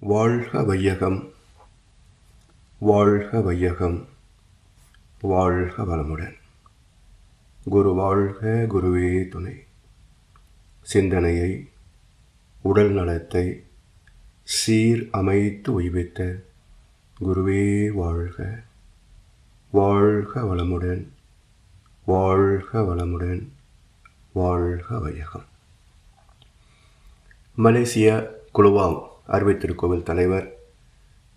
வாழ்க வையகம், வாழ்க வையகம், வாழ்க வளமுடன். குரு வாழ்க, குருவே துணை. சிந்தனையை, உடல் நலத்தை சீர் அமைத்து உய்வித்த குருவே வாழ்க. வாழ்க வளமுடன், வாழ்க வளமுடன், வாழ்க வையகம். மலேசிய குழுவாம் அறுவை திருக்கோவில் தலைவர்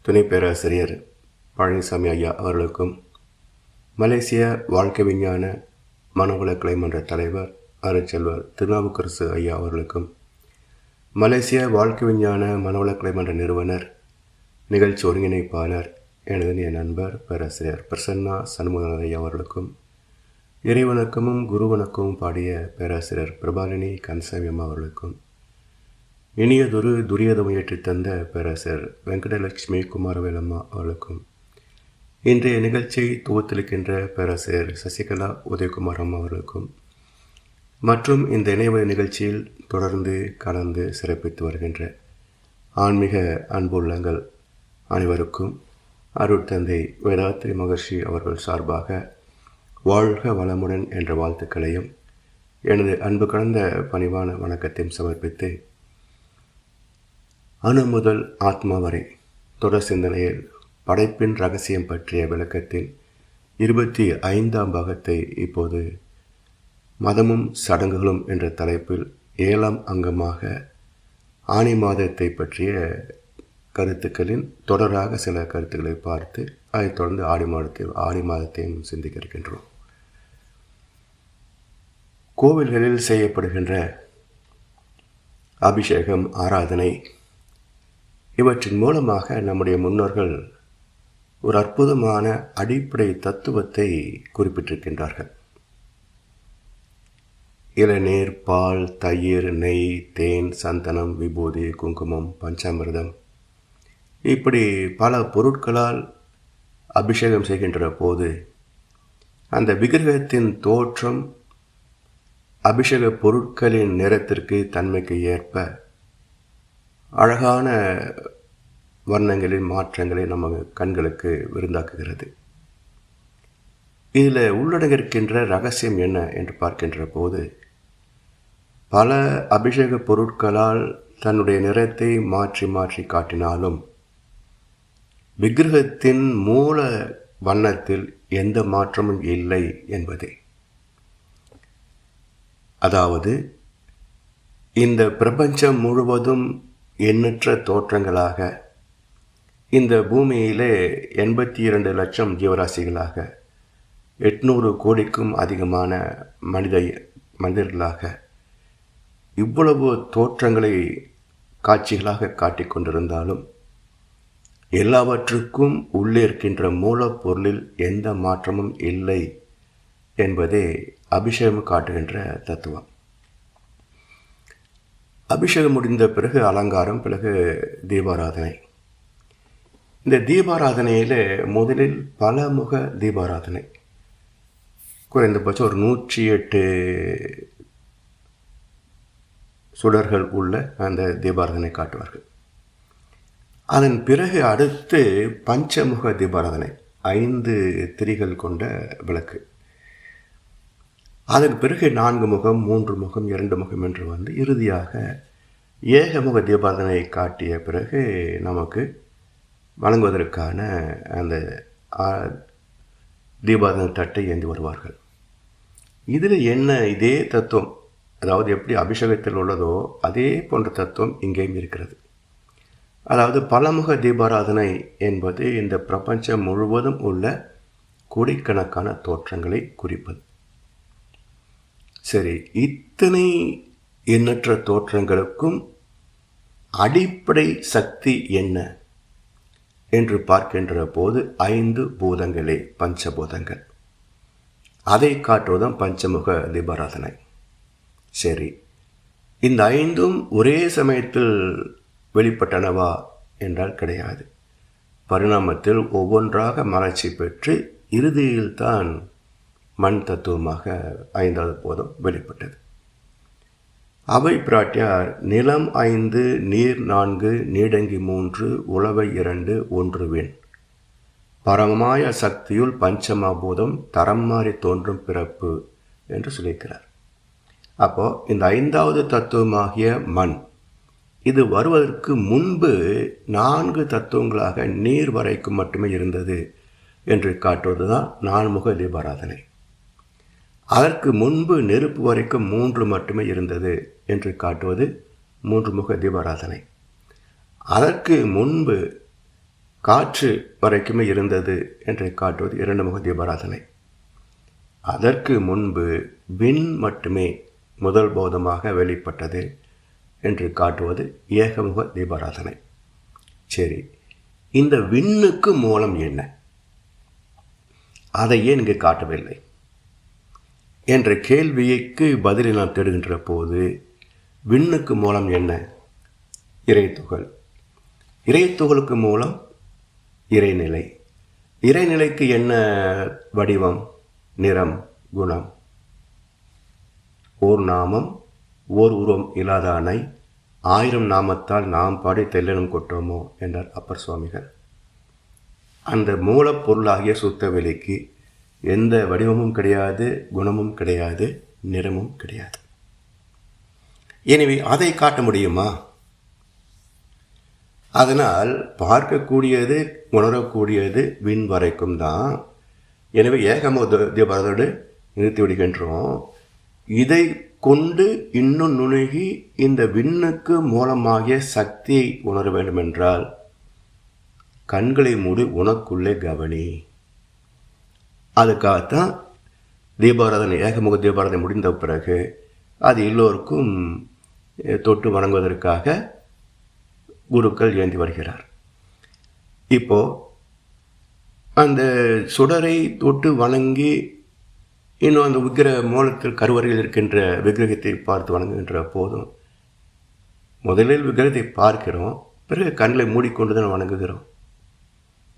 துணை பேராசிரியர் பழனிசாமி ஐயா அவர்களுக்கும், மலேசிய வாழ்க்கை விஞ்ஞான மனவள கலைமன்ற தலைவர் அருட்செல்வர் திருநாவுக்கரசு ஐயா அவர்களுக்கும், மலேசிய வாழ்க்கை விஞ்ஞான மனவள கலைமன்ற நிறுவனர் நிகழ்ச்சி ஒருங்கிணைப்பாளர் எனது நண்பர் பேராசிரியர் பிரசன்னா சண்முகநாத ஐயா அவர்களுக்கும், இறைவணக்கமும் குருவணக்கமும் பாடிய பேராசிரியர் பிரபாலினி கன்சாமி அம்மா அவர்களுக்கும், இனியதொரு துரியத முயற்றி தந்த பேராசிரியர் வெங்கடலட்சுமி குமாரவேலம்மா அவர்களுக்கும், இன்றைய நிகழ்ச்சியை துவத்திருக்கின்ற பேராசிரியர் சசிகலா உதயகுமார் அம்மா அவர்களுக்கும், மற்றும் இந்த இணையவழி நிகழ்ச்சியில் தொடர்ந்து கலந்து சிறப்பித்து வருகின்ற ஆன்மீக அன்புள்ளங்கள் அனைவருக்கும் அருட்தந்தை வேதாத்ரி மகர்ஷி அவர்கள் சார்பாக வாழ்க வளமுடன் என்ற வாழ்த்துக்களையும் எனது அன்பு கலந்த பணிவான வணக்கத்தையும் சமர்ப்பித்து, அணு முதல் ஆத்மா வரை தொடர் சிந்தனையில் படைப்பின் ரகசியம் பற்றிய விளக்கத்தின் 25ஆம் பாகத்தை இப்போது மதமும் சடங்குகளும் என்ற தலைப்பில் 7ஆம் அங்கமாக ஆனி மாதத்தை பற்றிய கருத்துக்களின் தொடராக சில கருத்துக்களை பார்த்து அதைத் தொடர்ந்து ஆடி மாதத்தையும் சிந்திக்க இருக்கின்றோம். கோவில்களில் செய்யப்படுகின்ற அபிஷேகம், ஆராதனை இவற்றின் மூலமாக நம்முடைய முன்னோர்கள் ஒரு அற்புதமான அடிப்படை தத்துவத்தை குறிப்பிட்டிருக்கின்றார்கள். இளநீர், பால், தயிர், நெய், தேன், சந்தனம், விபூதி, குங்குமம், பஞ்சாமிர்தம் இப்படி பல பொருட்களால் அபிஷேகம் செய்கின்ற போது அந்த விக்கிரகத்தின் தோற்றம் அபிஷேக பொருட்களின் நிறத்திற்கு தன்மைக்கு ஏற்ப அழகான வர்ணங்களின் மாற்றங்களை நம்ம கண்களுக்கு விருந்தாக்குகிறது. இதில் உள்ளடங்கியிருக்கின்ற ரகசியம் என்ன என்று பார்க்கின்ற போது, பல அபிஷேக பொருட்களால் தன்னுடைய நிறத்தை மாற்றி மாற்றி காட்டினாலும் விக்கிரகத்தின் மூல வண்ணத்தில் எந்த மாற்றமும் இல்லை என்பதே. அதாவது இந்த பிரபஞ்சம் முழுவதும் எண்ணற்ற தோற்றங்களாக, இந்த பூமியிலே 82 லட்சம் ஜீவராசிகளாக, 800 கோடிக்கும் அதிகமான மனிதர்களாக இவ்வளவு தோற்றங்களை காட்சிகளாக காட்டிக்கொண்டிருந்தாலும் எல்லாவற்றுக்கும் உள்ளே இருக்கின்ற மூலப்பொருளில் எந்த மாற்றமும் இல்லை என்பதே அபிஷேகம் காட்டுகின்ற தத்துவம். அபிஷேகம் முடிந்த பிறகு அலங்காரம், பிறகு தீபாராதனை. இந்த தீபாராதனையில் முதலில் பலமுக தீபாராதனை, குறைந்தபட்சம் ஒரு 108 சுடர்கள் உள்ள அந்த தீபாராதனை காட்டுவார்கள். அதன் பிறகு அடுத்து பஞ்சமுக தீபாராதனை, 5 திரிகள் கொண்ட விளக்கு. அதன் பிறகு 4 முகம், 3 முகம், 2 முகம் என்று வந்து இறுதியாக ஏகமுக தீபாராதனை காட்டிய பிறகு நமக்கு வழங்குவதற்கான அந்த தீபாராதனை தட்டை ஏந்தி வருவார்கள். இதில் என்ன இதே தத்துவம், அதாவது எப்படி அபிஷேகத்தில் உள்ளதோ அதே போன்ற தத்துவம் இங்கேயும் இருக்கிறது. அதாவது பலமுக தீபாராதனை என்பது இந்த பிரபஞ்சம் முழுவதும் உள்ள கோடிக்கணக்கான தோற்றங்களை குறிப்பது. சரி, இத்தனை எண்ணற்ற தோற்றங்களுக்கும் அடிப்படை சக்தி என்ன என்று பார்க்கின்ற போது 5 பூதங்களே, பஞ்சபூதங்கள். அதை காட்டுவதும் பஞ்சமுக தீபாராதனை. சரி, இந்த 5ம் ஒரே சமயத்தில் வெளிப்பட்டனவா என்றால் கிடையாது. பரிணாமத்தில் ஒவ்வொன்றாக மலர்ச்சி பெற்று இறுதியில்தான் மண் தத்துவமாக 5வது போதம் வெளிப்பட்டது. அவை பிராட்டியார் நிலம் 5 நீர் 4 நீடங்கி 3 உளவை 2 ஒன்று விண் பரமமாய சக்தியுள் பஞ்சமபூதம் தரம் மாறி தோன்றும் பிறப்பு என்று சொல்லியிருக்கிறார். அப்போ இந்த 5வது தத்துவமாகிய மண் இது வருவதற்கு முன்பு 4 தத்துவங்களாக நீர் வரைக்கும் மட்டுமே இருந்தது என்று காட்டுவது தான் நான்முக தீபாராதனை. அதற்கு முன்பு நெருப்பு வரைக்கும் 3 மட்டுமே இருந்தது என்று காட்டுவது 3 முக தீபாராதனை. அதற்கு முன்பு காற்று வரைக்குமே இருந்தது என்று காட்டுவது 2 முக தீபாராதனை. அதற்கு முன்பு விண் மட்டுமே முதல் போதமாக வெளிப்பட்டது என்று காட்டுவது ஏகமுக தீபாராதனை. சரி, இந்த விண்ணுக்கு மூலம் என்ன? அதை ஏன் இங்கு காட்டவில்லை என்ற கேள்விக்கு பதிலை நாம் தேடுகின்ற போது விண்ணுக்கு மூலம் என்ன? இறைத்துகள். இறைத்துகளுக்கு மூலம் இறைநிலை. இறைநிலைக்கு என்ன வடிவம், நிறம், குணம்? ஓர் நாமம் ஓர் உருவம் இல்லாதானை 1000 நாமத்தால் நாம் பாடி தெல்லனும் கொட்டோமோ என்றார் அப்பர் சுவாமிகள். அந்த மூலப்பொருளாகிய சுத்த வெளிக்கு எந்த வடிவமும் கிடையாது, குணமும் கிடையாது, நிறமும் கிடையாது. எனவே அதை காட்ட முடியுமா? அதனால் பார்க்கக்கூடியது உணரக்கூடியது விண் வரைக்கும் தான். எனவே ஏகமுக தீபாராதனோடு நிறுத்தி விடுகின்றோம். இதை கொண்டு இன்னும் நுணுகி இந்த விண்ணுக்கு மூலமாகிய சக்தியை உணர வேண்டும் என்றால் கண்களை மூடி உனக்குள்ளே கவனி. அதுக்காகத்தான் தீபாராதனை, ஏகமுக தீபாராதனை முடிந்த பிறகு அது எல்லோருக்கும் தொட்டு வணங்குவதற்காக குருக்கள் ஏந்தி வருகிறார். இப்போ அந்த சுடரை தொட்டு வணங்கி இன்னும் அந்த விக்கிரக மூலத்தில் கருவறையில் இருக்கின்ற விக்கிரகத்தை பார்த்து வணங்குகின்ற போதும் முதலில் விக்கிரகத்தை பார்க்கிறோம், பிறகு கண்களை மூடிக்கொண்டு தான் வணங்குகிறோம்.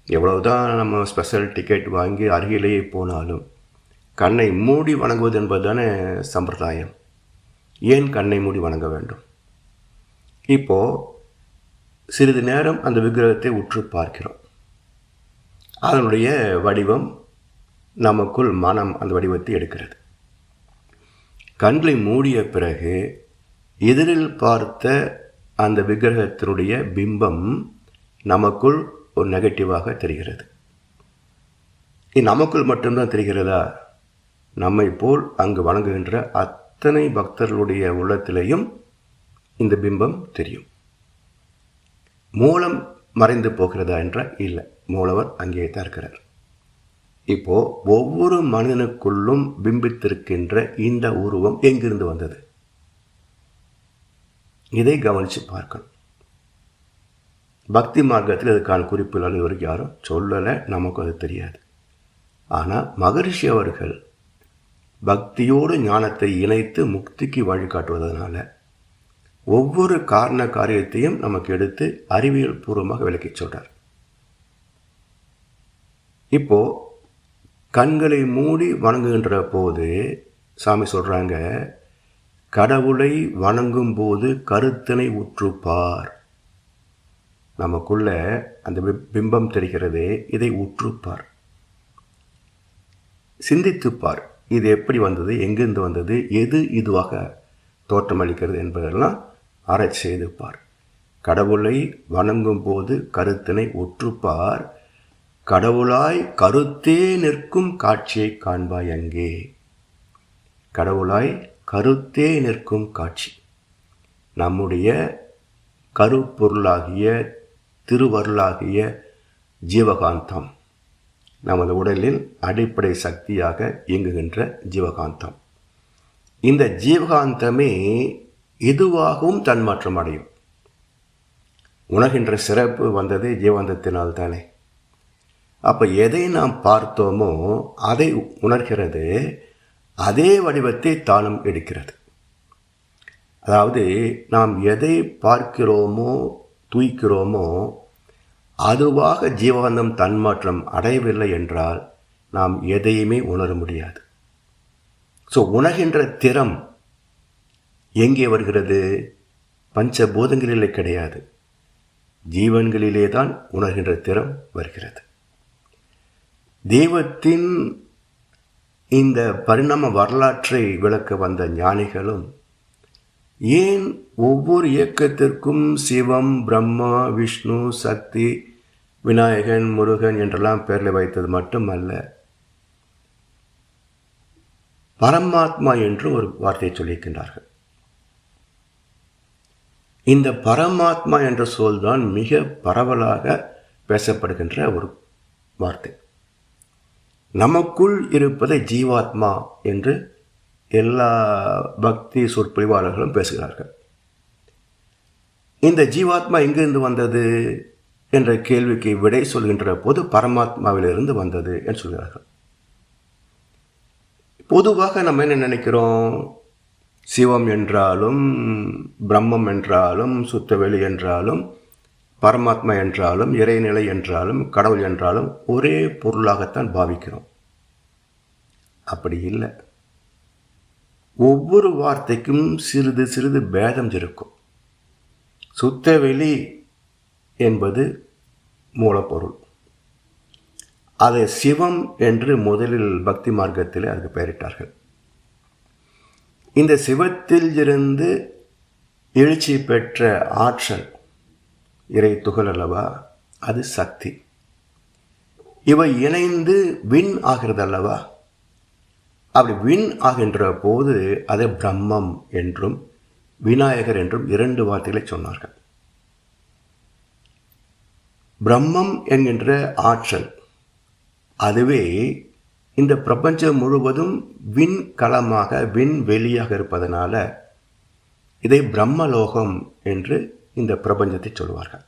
எவ்வளவுதான் நம்ம ஸ்பெஷல் டிக்கெட் வாங்கி அருகிலேயே போனாலும் கண்ணை மூடி வணங்குவது என்பது தானே சம்பிரதாயம். ஏன் கண்ணை மூடி வணங்க வேண்டும்? இப்போது சிறிது நேரம் அந்த விக்கிரகத்தை உற்று பார்க்கிறோம். அதனுடைய வடிவம் நமக்குள் மனம் அந்த வடிவத்தை எடுக்கிறது. கண்களை மூடிய பிறகு எதிரில் பார்த்த அந்த விக்கிரகத்தினுடைய பிம்பம் நமக்குள் ஒரு நெகட்டிவாக தெரிகிறது. நமக்குள் மட்டும்தான் தெரிகிறதா? நம்மை போல் அங்கு வணங்குகின்ற அத்தனை பக்தர்களுடைய உள்ளத்திலேயும் இந்த பிம்பம் தெரியும். மூலம் மறைந்து போகிறதா என்றால் இல்லை, மூலவர் அங்கே தான் இருக்கிறார். இப்போ ஒவ்வொரு மனிதனுக்குள்ளும் பிம்பித்திருக்கின்ற இந்த உருவம் எங்கிருந்து வந்தது? இதை கவனித்து பார்க்கணும். பக்தி மார்க்கத்தில் அதுக்கான குறிப்புகள் இதுவரைக்கும் யாரும் சொல்லலை, நமக்கு அது தெரியாது. ஆனால் மகரிஷி அவர்கள் பக்தியோடு ஞானத்தை இணைத்து முக்திக்கு வழிகாட்டுவதனால ஒவ்வொரு காரண காரியத்தையும் நமக்கு எடுத்து அறிவியல் பூர்வமாக விளக்கி சொல்றார். இப்போ கண்களை மூடி வணங்குகின்ற போது சாமி சொல்றாங்க, கடவுளை வணங்கும் போது கருத்தினை உற்றுப்பார். நமக்குள்ள அந்த பிம்பம் தெரிகிறது, இதை உற்றுப்பார், சிந்தித்துப்பார். இது எப்படி வந்தது, எங்கிருந்து வந்தது, எது இதுவாக தோற்றமளிக்கிறது என்பதெல்லாம் ஆராய்ச்சி செய்துப்பார். கடவுளை வணங்கும் போது கருத்தினை உற்றுப்பார், கடவுளாய் கருத்தே நிற்கும் காட்சியை காண்பாய் அங்கே. கடவுளாய் கருத்தே நிற்கும் காட்சி நம்முடைய கருப்பொருளாகிய திருவருளாகிய ஜீவகாந்தம், நமது உடலில் அடிப்படை சக்தியாக இயங்குகின்ற ஜீவகாந்தம். இந்த ஜீவகாந்தமே எதுவாகவும் தன்மாற்றம் அடையும். உணர்கின்ற சிறப்பு வந்தது ஜீவகாந்தத்தினால் தானே. அப்போ எதை நாம் பார்த்தோமோ அதை உணர்கிறது, அதே வடிவத்தை தானும் எடுக்கிறது. அதாவது நாம் எதை பார்க்கிறோமோ தூய்க்கிறோமோ அதுவாக ஜீவகாந்தம் தன்மாற்றம் அடையவில்லை என்றால் நாம் எதையுமே உணர முடியாது. ஸோ உணர்கின்ற திறம் எங்கே வருகிறது? பஞ்சபூதங்களிலே கிடையாது, ஜீவன்களிலே தான் உணர்கின்ற திறம் வருகிறது. தெய்வத்தின் இந்த பரிணாம வரலாற்றை விளக்க வந்த ஞானிகளும் ஏன் ஒவ்வொரு இயக்கத்திற்கும் சிவம், பிரம்மா, விஷ்ணு, சக்தி, விநாயகன், முருகன் என்றெல்லாம் பெயர்களை வைத்தது மட்டுமல்ல, பரமாத்மா என்று ஒரு வார்த்தையை சொல்லியிருக்கின்றார்கள். இந்த பரமாத்மா என்ற சொல்தான் மிக பரவலாக பேசப்படுகின்ற ஒரு வார்த்தை. நமக்குள் இருப்பதை ஜீவாத்மா என்று எல்லா பக்தி சொற்பொழிவாளர்களும் பேசுகிறார்கள். இந்த ஜீவாத்மா எங்கிருந்து வந்தது என்ற கேள்விக்கு விடை சொல்கின்ற போது பரமாத்மாவிலிருந்து வந்தது என்று சொல்கிறார்கள். பொதுவாக நம்ம என்ன நினைக்கிறோம்? சிவம் என்றாலும், பிரம்மம் என்றாலும், சுத்தவெளி என்றாலும், பரமாத்மா என்றாலும், இறைநிலை என்றாலும், கடவுள் என்றாலும் ஒரே பொருளாகத்தான் பாவிக்கிறோம். அப்படி இல்லை. ஒவ்வொரு வார்த்தைக்கும் சிறிது சிறிது பேதம் இருக்கும். சுத்தவெளி என்பது மூலப்பொருள். அதை சிவம் என்று முதலில் பக்தி மார்க்கத்தில் அதுக்கு பெயரிட்டார்கள். இந்த சிவத்தில் இருந்து எழுச்சி பெற்ற ஆற்றல் இறை துகள் அல்லவா, அது சக்தி. இவை இணைந்து விண் ஆகிறது அல்லவா, அப்படி விண் ஆகின்ற போது அதை பிரம்மம் என்றும் விநாயகர் என்றும் 2 வார்த்தைகளை சொன்னார்கள். பிரம்மம் என்கின்ற ஆற்றல் அதுவே இந்த பிரபஞ்சம் முழுவதும் விண்கலமாக விண்வெளியாக இருப்பதனால இதை பிரம்மலோகம் என்று இந்த பிரபஞ்சத்தை சொல்வார்கள்.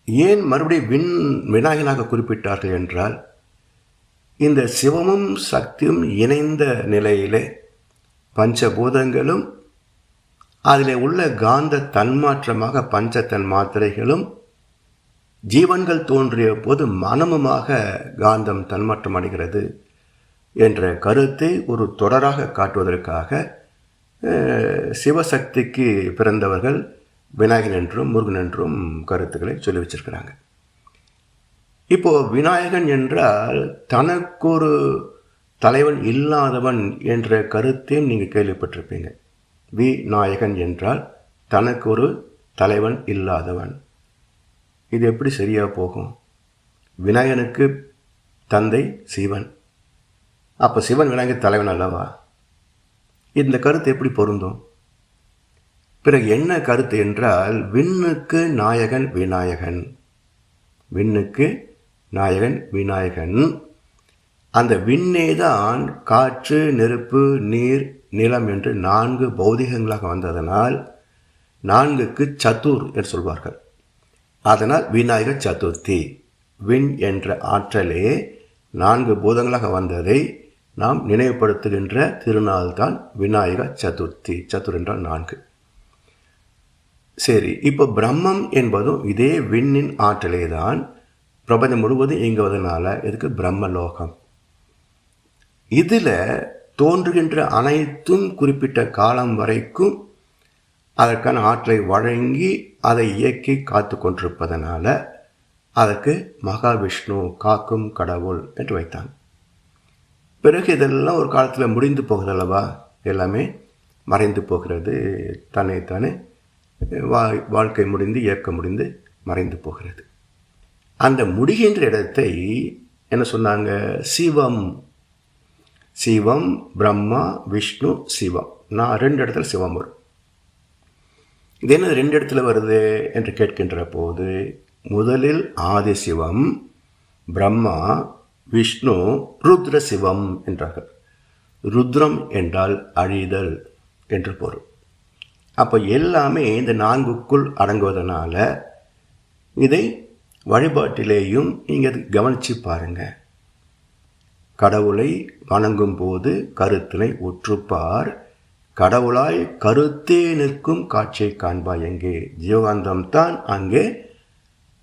ஏன் மறுபடியும் விநாயகனாக குறிப்பிட்டார்கள் என்றால், இந்த சிவமும் சக்தியும் இணைந்த நிலையிலே பஞ்சபூதங்களும் அதில் உள்ள காந்த தன்மாற்றமாக பஞ்ச தன்மாத்திரைகளும் ஜீவன்கள் தோன்றிய போது மனமுமாக காந்தம் தன்மாற்றம் அடைகிறது என்ற கருத்தை ஒரு தொடராக காட்டுவதற்காக சிவசக்திக்கு பிறந்தவர்கள் விநாயகன் என்றும் முருகன் என்றும் கருத்துக்களை சொல்லி வச்சிருக்கிறாங்க. இப்போ விநாயகன் என்றால் தனக்கொரு தலைவன் இல்லாதவன் என்ற கருத்தையும் நீங்கள் கேள்விப்பட்டிருப்பீங்க. விநாயகன் என்றால் தனக்கு ஒரு தலைவன் இல்லாதவன். இது எப்படி சரியாக போகும்? விநாயகனுக்கு தந்தை சிவன், அப்போ சிவன் விநாயகர் தலைவன் அல்லவா? இந்த கருத்து எப்படி பொருந்தும்? பிறகு என்ன கருத்து என்றால், விண்ணுக்கு நாயகன் விநாயகன், விண்ணுக்கு நாயகன் விநாயகன். அந்த விண்ணேதான் காற்று, நெருப்பு, நீர், நிலம் என்று 4 பௌதிகங்களாக வந்ததனால் 4க்கு சதுர் என்று சொல்வார்கள். அதனால் விநாயகர் சதுர்த்தி. விண் என்ற ஆற்றலே 4 பூதங்களாக வந்ததை நாம் நினைவுபடுத்துகின்ற திருநாள் தான் விநாயகர் சதுர்த்தி. சதுர் என்றால் 4. சரி, இப்போ பிரம்மம் என்பதும் இதே விண்ணின் ஆற்றலே தான் பிரபஞ்சம் முழுவதும் இயங்குவதனால இதுக்கு பிரம்மலோகம். இதில் தோன்றுகின்ற அனைத்தும் குறிப்பிட்ட காலம் வரைக்கும் அதற்கான ஆற்றலை வழங்கி அதை இயக்கி காத்து கொண்டிருப்பதனால அதற்கு மகாவிஷ்ணு, காக்கும் கடவுள் என்று வைத்தாங்க. பிறகு இதெல்லாம் ஒரு காலத்தில் முடிந்து போகிறதல்லவா, எல்லாமே மறைந்து போகிறது. தன்னைத்தானே வாழ்க்கை முடிந்து இயக்கம் முடிந்து மறைந்து போகிறது. அந்த முடிகின்ற இடத்தை என்ன சொன்னாங்க? சிவம். சிவம், பிரம்மா, விஷ்ணு, சிவம். 2 இடத்துல சிவம் வரும். இது என்ன 2 இடத்துல வருது என்று கேட்கின்ற போது, முதலில் ஆதி சிவம், பிரம்மா, விஷ்ணு, ருத்ர சிவம் என்றார்கள். ருத்ரம் என்றால் அழிதல் என்று பொருள். அப்போ எல்லாமே இந்த 4க்குள் அடங்குவதனால இதை வழிபாட்டிலேயும் நீங்கள் கவனித்து பாருங்க. கடவுளை வணங்கும் போது கருத்தினை உற்றுப்பார், கடவுளாய் கருத்தே நிற்கும் காட்சியை காண்பாய் எங்கே. ஜீவகாந்தம் தான் அங்கே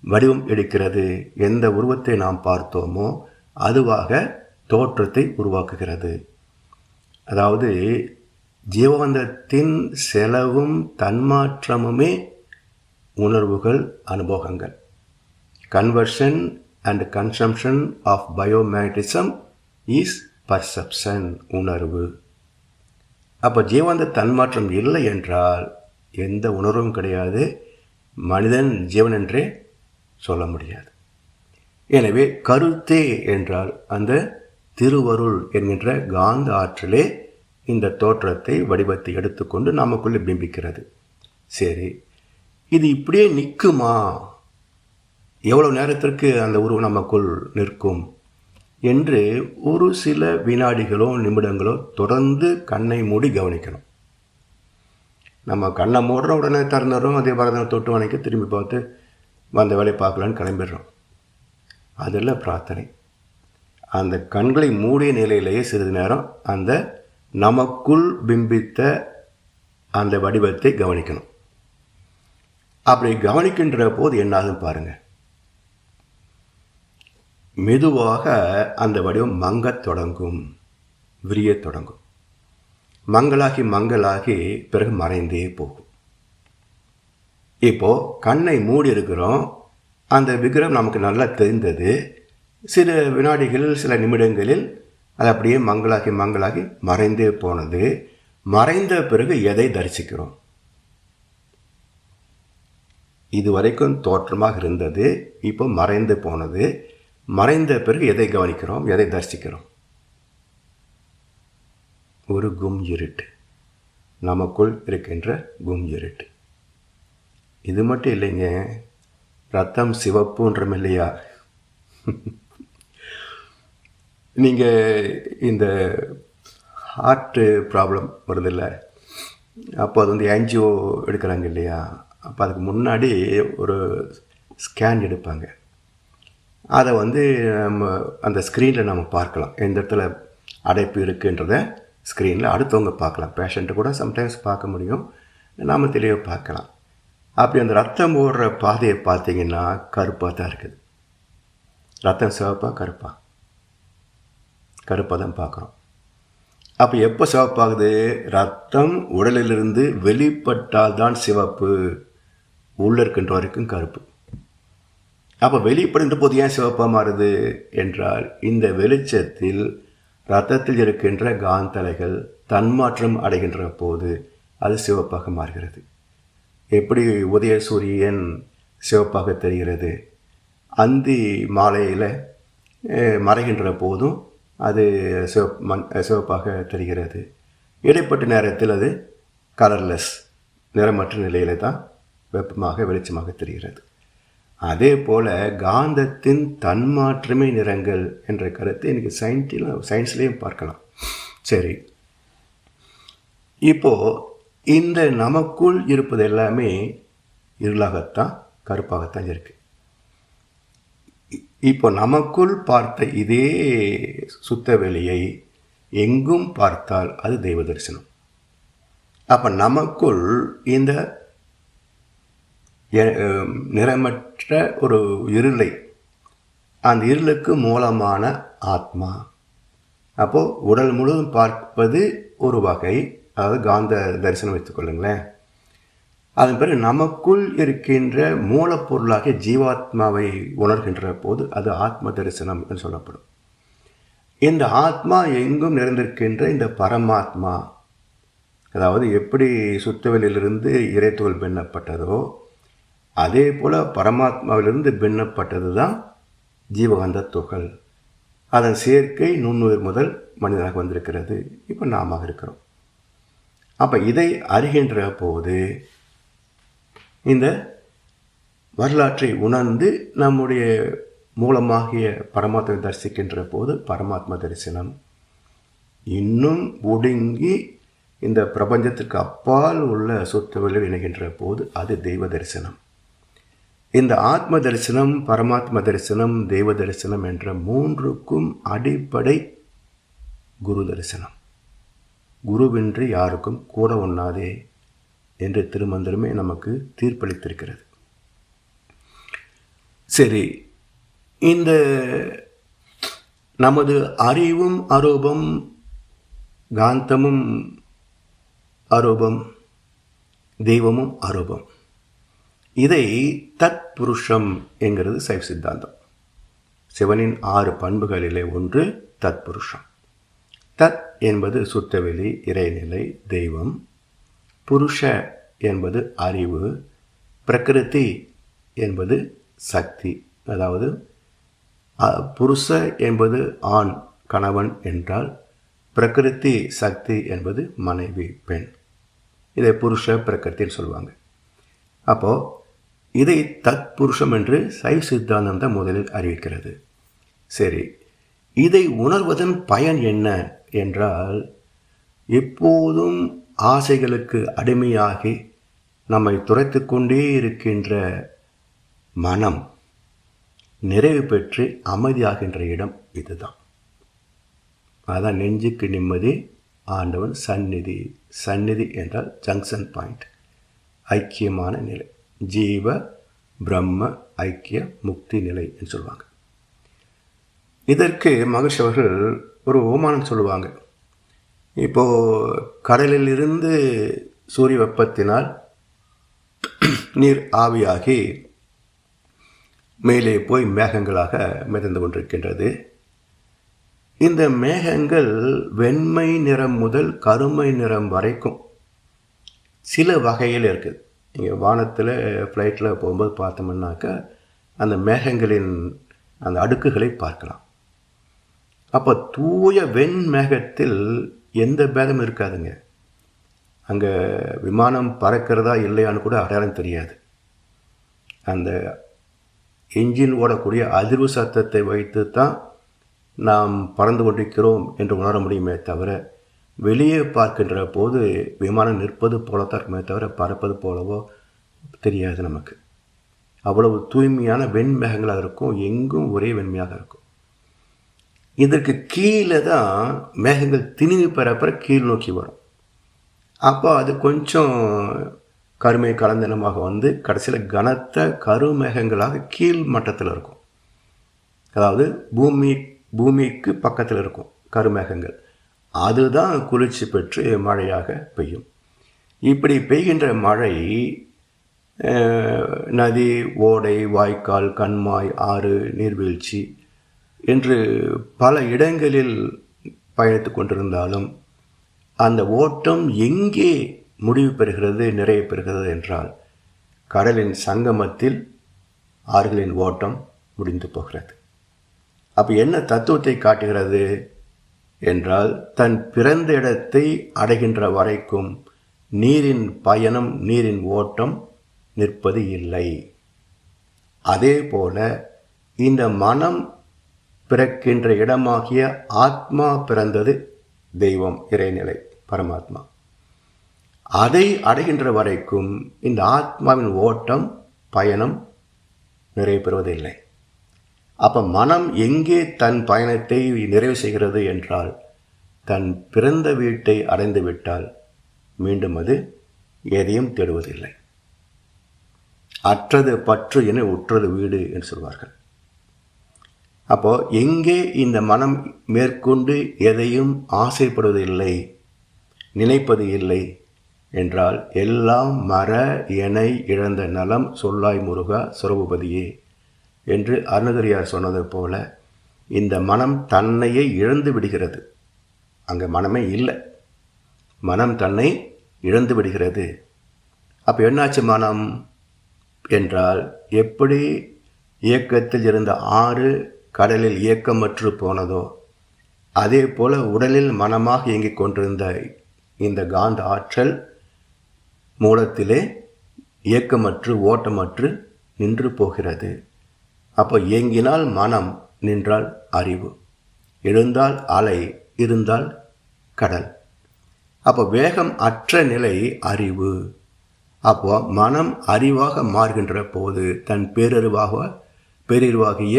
வடிவம் எடுக்கிறது. எந்த உருவத்தை நாம் பார்த்தோமோ அதுவாக தோற்றத்தை உருவாக்குகிறது. அதாவது ஜீவகாந்தத்தின் செலவும் தன்மாற்றமுமே உணர்வுகள், அனுபவங்கள். Conversion and consumption of biomagnetism is perception, உணர்வு. அப்போ ஜீவாந்த தன்மாற்றம் இல்லை என்றால் எந்த உணர்வும் கிடையாது, மனிதன் ஜீவன் என்றே சொல்ல முடியாது. எனவே கருத்தே என்றால் அந்த திருவருள் என்கின்ற காந்த ஆற்றலே இந்த தோற்றத்தை, வடிவத்தை எடுத்துக்கொண்டு நமக்குள்ளே பிம்பிக்கிறது. சரி, இது இப்படியே நிற்குமா? எவ்வளோ நேரத்திற்கு அந்த உருவம் நமக்குள் நிற்கும் என்று ஒரு சில வினாடிகளோ நிமிடங்களோ தொடர்ந்து கண்ணை மூடி கவனிக்கணும். நம்ம கண்ணை மூடுற உடனே திறந்துடுறோம், அதே பரதனை தொட்டு வணக்கி திரும்பி பார்த்து வந்த வேலையை பார்க்கலான்னு கிளம்பிடுறோம். அதில் பிரார்த்தனை. அந்த கண்களை மூடிய நிலையிலேயே சிறிது நேரம் அந்த நமக்குள் பிம்பித்த அந்த வடிவத்தை கவனிக்கணும். அப்படி கவனிக்கின்ற போது என்னாகும் பாருங்கள். மெதுவாக அந்த வடிவம் மங்கத் தொடங்கும், விரியத் தொடங்கும். மங்களாகி மங்களாகி பிறகு மறைந்தே போகும். இப்போ கண்ணை மூடி இருக்கிறோம், அந்த விக்கிரகம் நமக்கு நல்லா தெரிந்தது. சில வினாடிகளில், சில நிமிடங்களில் அது அப்படியே மங்களாகி மங்களாகி மறைந்தே போனது. மறைந்த பிறகு எதை தரிசிக்கிறோம்? இதுவரைக்கும் தோற்றமாக இருந்தது, இப்போ மறைந்து போனது. மறைந்த பிறகு எதை கவனிக்கிறோம், எதை தரிசிக்கிறோம்? ஒரு கும் இருட்டு, நமக்குள் இருக்கின்ற கும் இருட்டு. இது மட்டும் இல்லைங்க, ரத்தம் சிவப்புன்றோம் இல்லையா? நீங்கள் இந்த ஹார்ட்டு ப்ராப்ளம் வருதில்ல, அப்போ அது வந்து ஆன்ஜியோ எடுக்கிறாங்க இல்லையா? அப்போ அதுக்கு முன்னாடி ஒரு ஸ்கேன் எடுப்பாங்க. அதை வந்து நம்ம அந்த ஸ்க்ரீனில் நம்ம பார்க்கலாம், எந்த இடத்துல அடைப்பு இருக்குன்றத ஸ்க்ரீனில் அடுத்தவங்க பார்க்கலாம். பேஷண்ட்டு கூட சம்டைம்ஸ் பார்க்க முடியும், நாம் தெளிவாக பார்க்கலாம். அப்படி அந்த ரத்தம் ஓடுற பாதையை பார்த்தீங்கன்னா கருப்பாக தான் இருக்குது. ரத்தம் சிவப்பாக கருப்பாக? கருப்பாக தான் பார்க்குறோம். அப்போ எப்போ சிவப்பாகுது? ரத்தம் உடலிலிருந்து வெளிப்பட்டால் தான் சிவப்பு, உள்ளே இருக்கின்ற வரைக்கும் கருப்பு. அப்போ வெளிப்படுகின்ற போது ஏன் சிவப்பாக மாறுது என்றால், இந்த வெளிச்சத்தில் இரத்தத்தில் இருக்கின்ற காந்தலைகள் தன்மாற்றம் அடைகின்ற போது அது சிவப்பாக மாறுகிறது. எப்படி உதய சூரியன் சிவப்பாக தெரிகிறது, அந்தி மாலையில் மறைகின்ற போதும் அது சிவப்பாக தெரிகிறது. இடைப்பட்ட நேரத்தில் அது கலர்லெஸ், நிறமற்ற நிலையில் தான் வெப்பமாக வெளிச்சமாக தெரிகிறது. அதே போல் காந்தத்தின் தன்மாற்றமே நிறங்கள் என்ற கருத்தை இன்றைக்கி சயின்ஸ்லேயும் பார்க்கலாம். சரி, இப்போது இந்த நமக்குள் இருப்பது எல்லாமே இருளாகத்தான், கருப்பாகத்தான் இருக்குது. இப்போ நமக்குள் பார்த்த இதே சுத்த வெளியை எங்கும் பார்த்தால் அது தெய்வ தரிசனம். அப்போ நமக்குள் இந்த நிறமற்ற ஒரு இருளை, அந்த இருளுக்கு மூலமான ஆத்மா. அப்போது உடல் முழுவதும் பார்ப்பது ஒரு வகை, அதாவது காந்த தரிசனம் வைத்துக்கொள்ளுங்களேன். அதன் பிறகு நமக்குள் இருக்கின்ற மூலப்பொருளாகிய ஜீவாத்மாவை உணர்கின்ற போது அது ஆத்ம தரிசனம் என்று சொல்லப்படும். இந்த ஆத்மா எங்கும் நிறைந்திருக்கின்ற இந்த பரமாத்மா, அதாவது எப்படி சுத்தவெளியிலிருந்து இறைத்துகள் பின்னப்பட்டதோ அதே போல் பரமாத்மாவிலிருந்து பின்னப்பட்டது தான் ஜீவகாந்த துகள். அதன் சேர்க்கை நுண்ணுயிர் முதல் மனிதனாக வந்திருக்கிறது. இப்போ நாம இருக்கிறோம். அப்போ இதை அறிகின்ற போது இந்த வரலாற்றை உணர்ந்து நம்முடைய மூலமாகிய பரமாத்மாவை தரிசிக்கின்ற போது பரமாத்மா தரிசனம். இன்னும் ஒடுங்கி இந்த பிரபஞ்சத்திற்கு அப்பால் உள்ள சொத்துகளில் இணைகின்ற போது அது தெய்வ தரிசனம். இந்த ஆத்ம தரிசனம், பரமாத்ம தரிசனம், தெய்வ தரிசனம் என்ற மூன்றுக்கும் அடிப்படை குரு தரிசனம். குருவின்றி யாருக்கும் கூட ஒண்ணாதே என்ற திருமந்திரமே நமக்கு தீர்ப்பளித்திருக்கிறது. சரி, இந்த நமது அறிவும் அரூபம் காந்தமும் அரூபம், தெய்வமும் அரூபம். இதை தத் புருஷம் என்கிறது சைவ சித்தாந்தம். சிவனின் 6 பண்புகளிலே ஒன்று தத் புருஷம். தத் என்பது சுத்தவெளி, இறைநிலை, தெய்வம். புருஷ என்பது அறிவு. பிரகிருதி என்பது சக்தி. அதாவது புருஷ என்பது ஆண், கணவன் என்றால், பிரகிருதி சக்தி என்பது மனைவி, பெண். இதை புருஷ பிரகிருத்தின்னு சொல்லுவாங்க. அப்போது இதை தத் புருஷம் என்று சைவ சித்தாந்தம் தான் முதலில் அறிவிக்கிறது. சரி, இதை உணர்வதன் பயன் என்ன என்றால், எப்போதும் ஆசைகளுக்கு அடிமையாகி நம்மை துரைத்து கொண்டே இருக்கின்ற மனம் நிறைவு பெற்று அமைதியாகின்ற இடம் இதுதான். அதான் நெஞ்சுக்கு நிம்மதி, ஆண்டவன் சந்நிதி. சந்நிதி என்றால் ஜங்ஷன் பாயிண்ட், ஐக்கியமான நிலை, ஜீவ பிரம்ம ஐக்கிய முக்தி நிலை என்று சொல்லுவாங்க. இதற்கு மகர்ஷி அவர்கள் ஒரு உபமானம் சொல்லுவாங்க. இப்போது கடலில் இருந்து சூரிய வெப்பத்தினால் நீர் ஆவியாகி மேலே போய் மேகங்களாக மிதந்து கொண்டிருக்கின்றது. இந்த மேகங்கள் வெண்மை நிறம் முதல் கருமை நிறம் வரைக்கும் சில வகையில் இருக்குது. நீங்கள் வானத்தில் ஃப்ளைட்டில் போகும்போது பார்த்தோம்னாக்கா அந்த மேகங்களின் அந்த அடுக்குகளை பார்க்கலாம். அப்போ தூய வெண் மேகத்தில் எந்த பேதமும் இருக்காதுங்க. அங்கே விமானம் பறக்கிறதா இல்லையான்னு கூட அடையாளம் தெரியாது. அந்த என்ஜின் ஓடக்கூடிய அதிர்வு சத்தத்தை வைத்து தான் நாம் பறந்து கொண்டிருக்கிறோம் என்று உணர முடியுமே தவிர, வெளியே பார்க்கின்ற போது விமானம் நிற்பது போலத்தான் இருக்குமே தவிர பறப்பது போலவோ தெரியாது நமக்கு. அவ்வளவு தூய்மையான வெண்மேகங்களாக இருக்கும், எங்கும் ஒரே வெண்மையாக இருக்கும். இதற்கு கீழே தான் மேகங்கள் திணிவு பெறப்பற கீழ் நோக்கி வரும். அப்போ அது கொஞ்சம் கருமை கலந்தனமாக வந்து கடைசியில் கனத்த கருமேகங்களாக கீழ் மட்டத்தில் இருக்கும். அதாவது பூமிக்கு பக்கத்தில் இருக்கும் கருமேகங்கள். அதுதான் குளிர்ச்சி பெற்று மழையாக பெய்யும். இப்படி பெய்கின்ற மழை நதி, ஓடை, வாய்க்கால், கண்மாய், ஆறு, நீர்வீழ்ச்சி என்று பல இடங்களில் பயணித்து கொண்டிருந்தாலும் அந்த ஓட்டம் எங்கே முடிவு பெறுகிறது, நிறைவு பெறுகிறது என்றால் கடலின் சங்கமத்தில் ஆறுகளின் ஓட்டம் முடிந்து போகிறது. அப்போ என்ன தத்துவத்தை காட்டுகிறது என்றால், தன் பிறந்த இடத்தை அடைகின்ற வரைக்கும் நீரின் பயணம், நீரின் ஓட்டம் நிற்பது இல்லை. அதே போல இந்த மனம் பிறக்கின்ற இடமாகிய ஆத்மா பிறந்தது தெய்வம், இறைநிலை, பரமாத்மா. அதை அடைகின்ற வரைக்கும் இந்த ஆத்மாவின் ஓட்டம், பயணம் நிறைவு பெறுவதில்லை. அப்போ மனம் எங்கே தன் பயணத்தை நிறைவு செய்கிறது என்றால், தன் பிறந்த வீட்டை அடைந்து விட்டால் மீண்டும் அது எதையும் தேடுவதில்லை. அற்றது பற்று என உற்றது வீடு என்று சொல்வார்கள். அப்போ எங்கே இந்த மனம் மேற்கொண்டு எதையும் ஆசைப்படுவதில்லை, நினைப்பது இல்லை என்றால், எல்லாம் மர எனை இழந்த நலம் சொல்லாய் முருகா சுரபதியே என்று அருணகிரியார் சொன்னது போல இந்த மனம் தன்னையே இழந்து விடுகிறது. அங்கே மனமே இல்லை, மனம் தன்னை இழந்து விடுகிறது. அப்போ என்னாச்சு மனம் என்றால், எப்படி இயக்கத்தில் இருந்த ஆறு கடலில் இயக்கமற்று போனதோ அதே போல உடலில் மனமாக இயங்கிக் கொண்டிருந்த இந்த காந்த ஆற்றல் மூலத்திலே இயக்கமற்று ஓட்டமற்று நின்று போகிறது. அப்போ இயங்கினால் மனம், நின்றால் அறிவு, எழுந்தால் அலை, இருந்தால் கடல். அப்போ வேகம் அற்ற நிலை அறிவு. அப்போ மனம் அறிவாக மாறுகின்ற போது தன் பேரறிவாகிய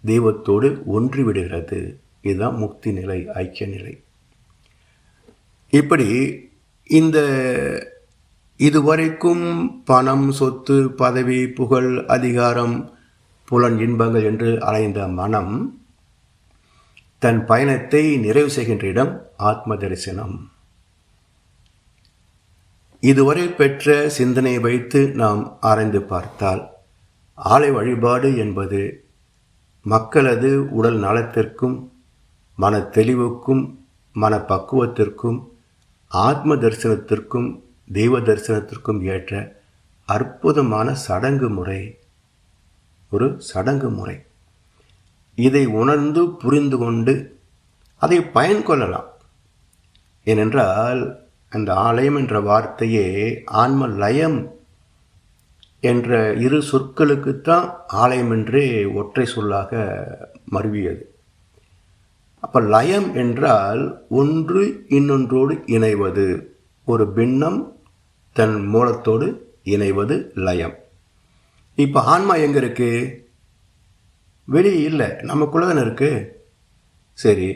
தெய்வத்தோடு ஒன்றிவிடுகிறது. இதுதான் முக்தி நிலை, ஐக்கிய நிலை. இப்படி இந்த இதுவரைக்கும் பணம், சொத்து, பதவி, புகழ், அதிகாரம், புலன் இன்பங்கள் என்று அலைந்த மனம் தன் பயணத்தை நிறைவு செய்கின்ற இடம் ஆத்ம தரிசனம். இதுவரை பெற்ற சிந்தனையை வைத்து நாம் ஆராய்ந்து பார்த்தால் ஆலய வழிபாடு என்பது மக்களது உடல் நலத்திற்கும் மன தெளிவுக்கும் மனப்பக்குவத்திற்கும் ஆத்ம தரிசனத்திற்கும் தெய்வ தரிசனத்திற்கும் ஏற்ற அற்புதமான சடங்கு முறை, ஒரு சடங்கு முறை. இதை உணர்ந்து புரிந்து கொண்டு அதை பயன் கொள்ளலாம். ஏனென்றால் அந்த ஆலயம் என்ற வார்த்தையே ஆன்ம லயம் என்ற இரு சொற்களுக்குத்தான் ஆலயம் என்றே ஒற்றை சொல்லாக மருவியது. அப்போ லயம் என்றால் ஒன்று இன்னொன்றோடு இணைவது, ஒரு பின்னம் தன் மூலத்தோடு இணைவது லயம். இப்போ ஆன்மா எங்கே இருக்கு? வெளியே இல்லை, நமக்குள்ளே தானே இருக்கு. சரி,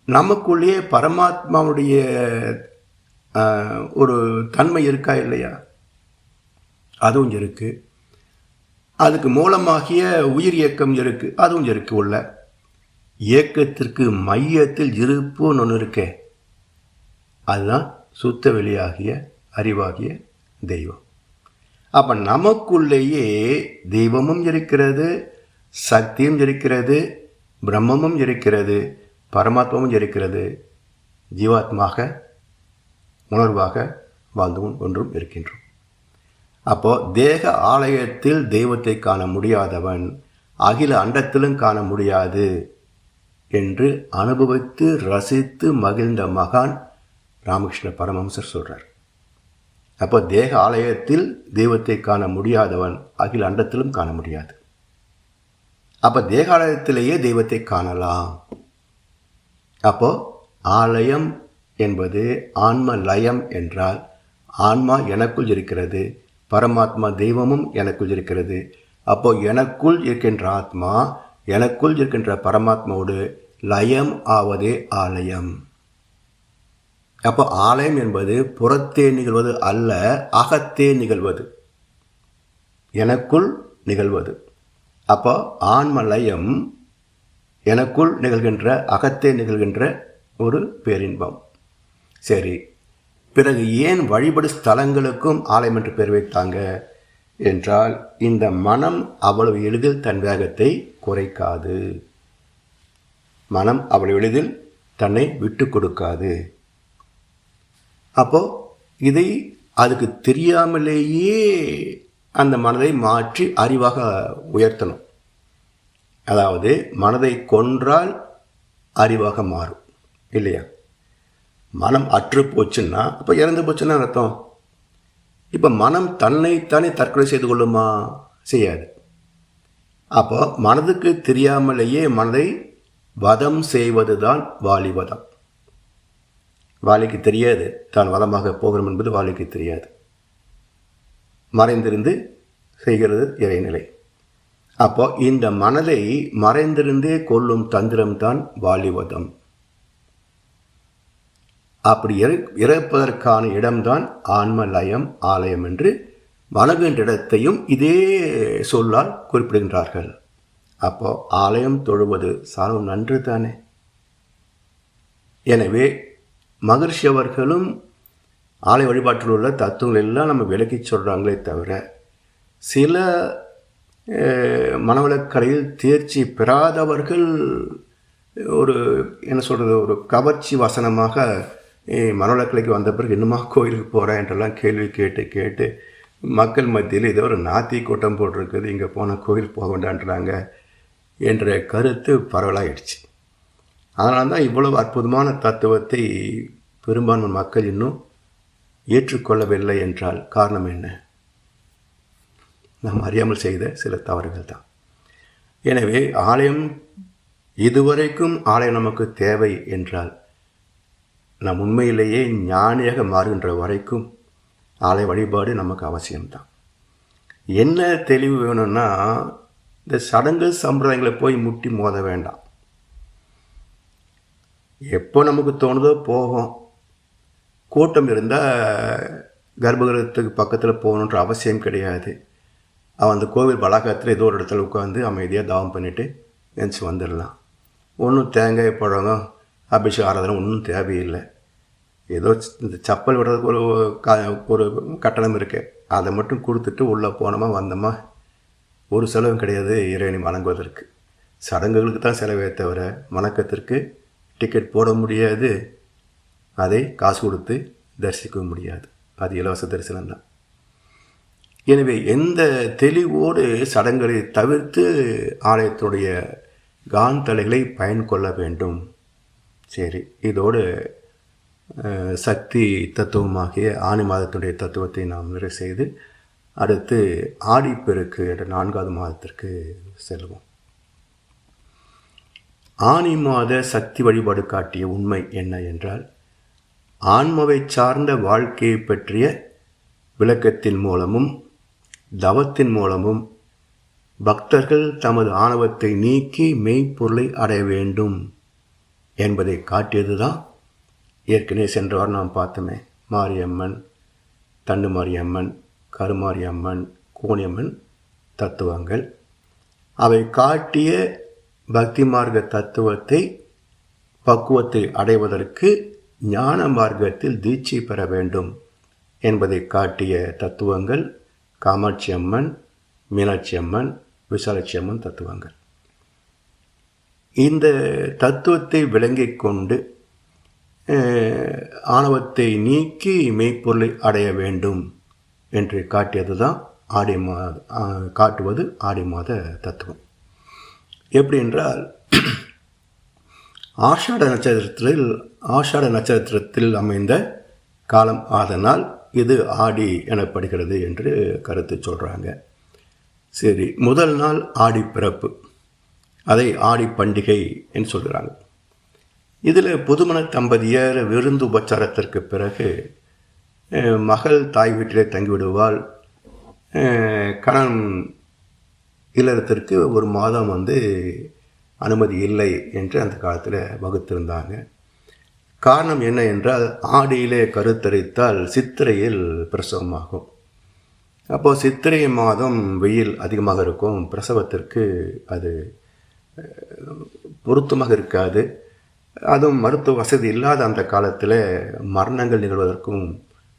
நமக்குள்ளேயே பரமாத்மாவுடைய ஒரு தன்மை இருக்கா இல்லையா? அதுவும் இருக்கு. அதுக்கு மூலமாகிய உயிர் இயக்கம் இருக்கு, அதுவும் இருக்கு. உள்ள இயக்கத்திற்கு மையத்தில் இருப்புன்னு ஒன்று இருக்கே, அதுதான் சுத்த வெளியாகிய அறிவாகிய தெய்வம். அப்போ நமக்குள்ளேயே தெய்வமும் இருக்கிறது, சக்தியும் இருக்கிறது, பிரம்மமும் இருக்கிறது, பரமாத்மாவும் இருக்கிறது, ஜீவாத்மாக உணர்வாக வாழ்ந்து ஒன்றும் இருக்கின்றோம். அப்போ தேக ஆலயத்தில் தெய்வத்தை காண முடியாதவன் அகில அண்டத்திலும் காண முடியாது என்று அனுபவித்து ரசித்து மகிழ்ந்த மகான் ராமகிருஷ்ண பரமஹம்சர் சொல்றார். அப்போ தேக ஆலயத்தில் தெய்வத்தை காண முடியாதவன் அகில அண்டத்திலும் காண முடியாது. அப்போ தேக ஆலயத்திலேயே தெய்வத்தை காணலாம். அப்போ ஆலயம் என்பது ஆன்ம லயம் என்றால் ஆன்மா எனக்குள் இருக்கிறது, பரமாத்மா தெய்வமும் எனக்குள் இருக்கிறது. அப்போ எனக்குள் இருக்கின்ற ஆத்மா எனக்குள் இருக்கின்ற பரமாத்மாவோடு லயம் ஆவதே ஆலயம். அப்போ ஆலயம் என்பது புறத்தே நிகழ்வது அல்ல, அகத்தே நிகழ்வது, எனக்குள் நிகழ்வது. அப்போ ஆன்ம லயம் எனக்குள் நிகழ்கின்ற, அகத்தே நிகழ்கின்ற ஒரு பேரின்பம். சரி, பிறகு ஏன் வழிபடு ஸ்தலங்களுக்கும் ஆலயம் என்று பெயர் வைத்தாங்க என்றால், இந்த மனம் அவ்வளவு எளிதில் தன் வேகத்தை குறைக்காது, மனம் அவ்வளவு எளிதில் தன்னை விட்டு கொடுக்காது. அப்போ இதை அதுக்கு தெரியாமலேயே அந்த மனதை மாற்றி அறிவாக உயர்த்தணும். அதாவது மனதை கொன்றால் அறிவாக மாறும் இல்லையா? மனம் அற்று போச்சுன்னா அப்போ இறந்து போச்சுன்னா அர்த்தம். இப்போ மனம் தன்னைத்தானே தற்கொலை செய்து கொள்ளுமா? செய்யாது. அப்போ மனதுக்கு தெரியாமலேயே மனதை வதம் செய்வது தான் வாலிவதம். வாலிக்கு தெரியாது தான் வதமாக போகிறோம் என்பது வாலிக்கு தெரியாது. மறைந்திருந்து செய்கிறது இறைநிலை. அப்போ இந்த மனதை மறைந்திருந்தே கொல்லும் தந்திரம்தான் வாலிவதம். அப்படி இறப்பதற்கான இடம்தான் ஆன்ம லயம், ஆலயம் என்று வணங்குகின்ற இடத்தையும் இதே சொல்லால் குறிப்பிடுகின்றார்கள். அப்போ ஆலயம் தொழுவது சாலும் நன்று தானே. எனவே மகர்ஷி அவர்களும் ஆலய வழிபாட்டில் உள்ள தத்துவங்கள் எல்லாம் நம்ம விளக்கி சொல்கிறாங்களே தவிர, சில மனவளக்கலையில் தேர்ச்சி பெறாதவர்கள் ஒரு என்ன சொல்கிறது, ஒரு கவர்ச்சி வசனமாக மனவளக்கலைக்கு வந்த பிறகு இன்னுமா கோயிலுக்கு போகிறேன் என்றெல்லாம் கேள்வி கேட்டு கேட்டு மக்கள் மத்தியில் ஏதோ ஒரு நாத்தி கூட்டம் போட்டிருக்குது, இங்கே போனால் கோயிலுக்கு போக வேண்டான்றாங்க என்ற கருத்து பரவலாகிடுச்சு. அதனால தான் இவ்வளவு அற்புதமான தத்துவத்தை பெரும்பான்மை மக்கள் இன்னும் ஏற்றுக்கொள்ளவில்லை என்றால் காரணம் என்ன? நாம் அறியாமல் செய்த சில தவறுகள் தான். எனவே ஆலயம், இதுவரைக்கும் ஆலயம் நமக்கு தேவை என்றால், நம் உண்மையிலேயே ஞானியாக மாறுகின்ற வரைக்கும் ஆலய வழிபாடு நமக்கு அவசியம்தான். என்ன தெளிவு வேணும்னா, இந்த சடங்கு சம்பிரதாயங்களை போய் முட்டி மோத வேண்டாம். எப்போ நமக்கு தோணுதோ போகும். கூட்டம் இருந்தால் கர்ப்பகிரகத்துக்கு பக்கத்தில் போகணுன்ற அவசியம் கிடையாது. அவன் அந்த கோவில் வளாகத்தில் ஏதோ ஒரு இடத்துல உட்காந்து அமைதியாக தாவம் பண்ணிவிட்டு எழுந்துச்சு வந்துடலாம். ஒன்றும் தேங்காய் பழம் அபிஷேக ஆராதனை ஒன்றும் தேவையில்லை. ஏதோ இந்த சப்பல் விடுறதுக்கு ஒரு கட்டணம் இருக்குது, அதை மட்டும் கொடுத்துட்டு உள்ளே போனோமா வந்தோமா, ஒரு செலவும் கிடையாது இறைவனை வணங்குவதற்கு. சடங்குகளுக்கு தான் செலவே தவிர வணக்கத்திற்கு டிக்கெட் போட முடியாது, அதை காசு கொடுத்து தரிசிக்கவும் முடியாது. அது இலவச தரிசனம் தான். எனவே எந்த தெளிவோடு சடங்குகளை தவிர்த்து ஆலயத்துடைய காந்தலைகளை பயன் கொள்ள வேண்டும். சரி, இதோடு சக்தி தத்துவமாகிய ஆணி மாதத்துடைய தத்துவத்தை நாம் நிறைவு செய்து அடுத்து ஆடிப்பெருக்கு என்ற 4வது மாதத்திற்கு செல்வோம். ஆணி மாத சக்தி வழிபாடு காட்டிய உண்மை என்ன என்றால், ஆன்மாவை சார்ந்த வாழ்க்கையை பற்றிய விளக்கத்தின் மூலமும் தவத்தின் மூலமும் பக்தர்கள் தமது ஆணவத்தை நீக்கி மெய்ப்பொருளை அடைய வேண்டும் என்பதை காட்டியது தான் ஏற்கனவே சென்ற வாரம் நாம் பார்த்தோமே. மாரியம்மன், தண்டு மாரியம்மன், கருமாரியம்மன், கோணியம்மன் தத்துவங்கள். அவை காட்டிய பக்தி மார்க்க தத்துவத்தை பக்குவத்தை அடைவதற்கு ஞான மார்க்கத்தில் தீட்சை பெற வேண்டும் என்பதை காட்டிய தத்துவங்கள் காமாட்சி அம்மன், மீனாட்சி அம்மன், விசாலாட்சி அம்மன் தத்துவங்கள். இந்த தத்துவத்தை விளங்கிக் கொண்டு ஆணவத்தை நீக்கி மெய்ப்பொருளை அடைய வேண்டும் என்று காட்டியது தான் காட்டுவது ஆடி மாத தத்துவம். எப்படி என்றால், ஆஷாட நட்சத்திரத்தில் அமைந்த காலம் ஆதனால் இது ஆடி எனப்படுகிறது என்று கருத்து சொல்கிறாங்க. சரி, முதல் நாள் ஆடி பிறப்பு, அதை ஆடி பண்டிகை என்று சொல்கிறாங்க. இதில் புதுமண தம்பதியர் விருந்து உபச்சாரத்திற்கு பிறகு மகள் தாய் வீட்டிலே தங்கிவிடுவாள். கணவன் இல்லறத்திற்கு ஒரு மாதம் அனுமதி இல்லை என்று அந்த காலத்தில் வகுத்திருந்தாங்க. காரணம் என்ன என்றால், ஆடியிலே கருத்தரித்தால் சித்திரையில் பிரசவமாகும். அப்போது சித்திரை மாதம் வெயில் அதிகமாக இருக்கும், பிரசவத்திற்கு அது பொருத்தமாக இருக்காது. அதுவும் மருத்துவ வசதி இல்லாத அந்த காலத்தில் மரணங்கள் நிகழ்வதற்கும்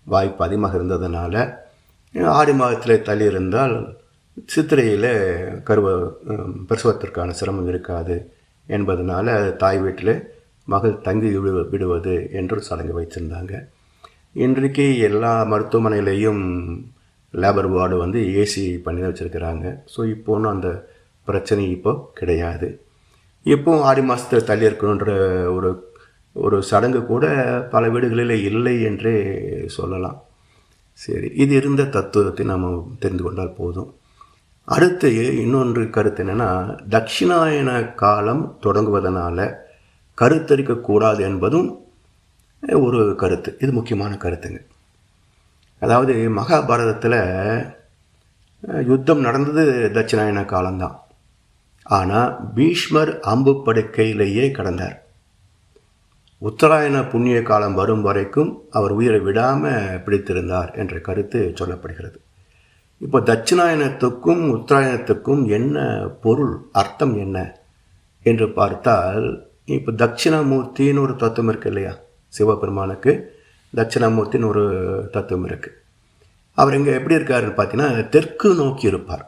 வாய்ப்பு அதிகமாக இருந்ததுனால ஆடி மாதத்தில் தள்ளி இருந்தால் சித்திரையில் பிரசவத்திற்கான சிரமம் இருக்காது என்பதனால தாய் வீட்டில் மகள் தங்கி விடுவது என்று சடங்கு வைத்திருந்தாங்க. இன்றைக்கு எல்லா மருத்துவமனையிலையும் லேபர் வார்டு ஏசி பண்ணி வச்சுருக்கிறாங்க. ஸோ இப்போ ஒன்றும் அந்த பிரச்சனை இப்போ கிடையாது. இப்போ ஆடி மாதத்தில் தள்ளி இருக்கணுன்ற ஒரு சடங்கு கூட பல வீடுகளில் இல்லை என்றே சொல்லலாம். சரி, இது இருந்த தத்துவத்தை நாம் தெரிந்து கொண்டால் போதும். அடுத்து இன்னொன்று கருத்து என்னென்னா, தட்சிணாயன காலம் தொடங்குவதனால கருத்தரிக்கக்கூடாது என்பதும் ஒரு கருத்து. இது முக்கியமான கருத்துங்க. அதாவது மகாபாரதத்தில் யுத்தம் நடந்தது தட்சிணாயன காலம்தான். ஆனால் பீஷ்மர் அம்பு படுக்கையிலேயே கடந்தார். உத்தராயண புண்ணிய காலம் வரும் வரைக்கும் அவர் உயிரை விடாமல் பிடித்திருந்தார் என்ற கருத்து சொல்லப்படுகிறது. இப்போ தட்சிணாயனத்துக்கும் உத்தராயணத்துக்கும் என்ன பொருள், அர்த்தம் என்ன என்று பார்த்தால், இப்போ தட்சிணாமூர்த்தின்னு ஒரு தத்துவம் இருக்குது இல்லையா, சிவபெருமானுக்கு தட்சிணாமூர்த்தின்னு ஒரு தத்துவம் இருக்குது. அவர் இங்கே எப்படி இருக்காருன்னு பார்த்தீங்கன்னா, தெற்கு நோக்கி இருப்பார்.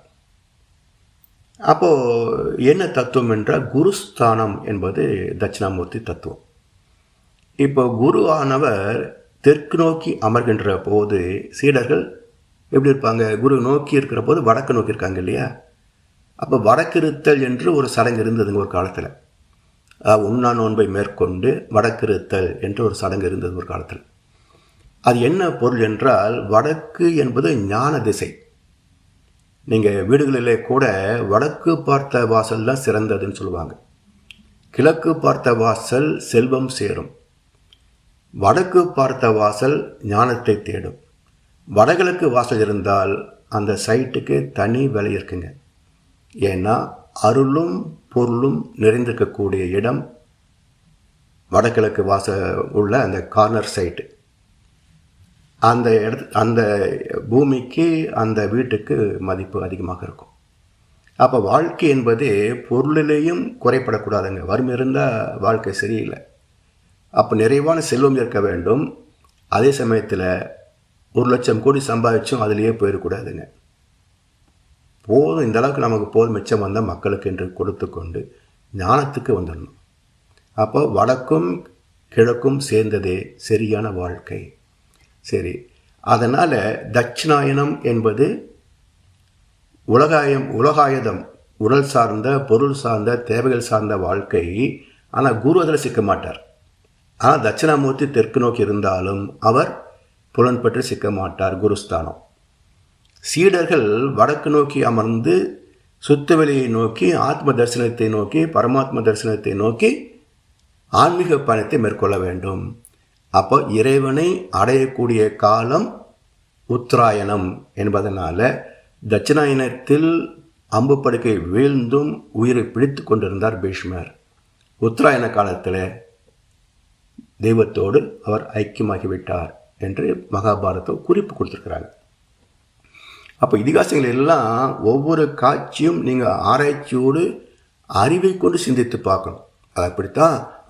அப்போது என்ன தத்துவம் என்றால், குருஸ்தானம் என்பது தட்சிணாமூர்த்தி தத்துவம். இப்போ குரு ஆனவர் தெற்கு நோக்கி அமர்கின்ற போது சீடர்கள் எப்படி இருப்பாங்க, குரு நோக்கி இருக்கிற போது வடக்கு நோக்கி இருக்காங்க இல்லையா. அப்போ வடக்கு இருத்தல் என்று ஒரு சடங்கு இருந்ததுங்க ஒரு காலத்தில். உண்ணா நோன்பை மேற்கொண்டு வடக்கு இருத்தல் என்று ஒரு சடங்கு இருந்தது ஒரு காலத்தில். அது என்ன பொருள் என்றால், வடக்கு என்பது ஞான திசை. நீங்கள் வீடுகளிலே கூட வடக்கு பார்த்த வாசல் தான் சிறந்ததுன்னு சொல்லுவாங்க. கிழக்கு பார்த்த வாசல் செல்வம் சேரும், வடக்கு பார்த்த வாசல் ஞானத்தை தேடும். வடகிழக்கு வாசல் இருந்தால் அந்த சைட்டுக்கு தனி விலை இருக்குங்க. ஏன்னா அருளும் பொருளும் நிறைந்திருக்கக்கூடிய இடம் வடகிழக்கு வாசல் உள்ள அந்த கார்னர் சைட்டு. அந்த பூமிக்கு அந்த வீட்டுக்கு மதிப்பு அதிகமாக இருக்கும். அப்போ வாழ்க்கை என்பது பொருளிலேயும் குறைப்படக்கூடாதுங்க. வறுமை இருந்தால் வாழ்க்கை சரியில்லை. அப்போ நிறைவான செல்வம் இருக்க வேண்டும், அதே சமயத்தில் 1,00,000 கோடி சம்பாதிச்சும் அதிலேயே போயிடக்கூடாதுங்க. போதும், இந்த அளவுக்கு நமக்கு போதும், மிச்சம் வந்தால் மக்களுக்கு என்று கொடுத்து கொண்டு ஞானத்துக்கு வந்துடணும். அப்போ வடக்கும் கிழக்கும் சேர்ந்ததே சரியான வாழ்க்கை. சரி, அதனால் தட்சிணாயனம் என்பது உலகாயதம், உடல் சார்ந்த, பொருள் சார்ந்த, தேவைகள் சார்ந்த வாழ்க்கை. ஆனால் குரு அதில் சிக்க மாட்டார். ஆனால் தட்சிணாமூர்த்தி தெற்கு நோக்கி இருந்தாலும் அவர் புலன்பற்றி சிக்க மாட்டார், குருஸ்தானம். சீடர்கள் வடக்கு நோக்கி அமர்ந்து சுத்தவெளியை நோக்கி, ஆத்ம தரிசனத்தை நோக்கி, பரமாத்ம தரிசனத்தை நோக்கி ஆன்மீக பயணத்தை மேற்கொள்ள வேண்டும். அப்போ இறைவனை அடையக்கூடிய காலம் உத்தராயணம் என்பதனால தட்சிணாயனத்தில் அம்பு படுக்கை வீழ்ந்தும் உயிரை பிடித்து கொண்டிருந்தார் பீஷ்மர். உத்தராயண காலத்தில் தெய்வத்தோடு அவர் ஐக்கியமாகிவிட்டார் என்று மகாபாரதத்தை குறிப்பு கொடுத்துருக்குறாங்க. அப்போ இதிகாசங்கள் எல்லாம் ஒவ்வொரு காட்சியும் நீங்கள் ஆராய்ச்சியோடு அறிவை கொண்டு சிந்தித்து பார்க்கணும். அது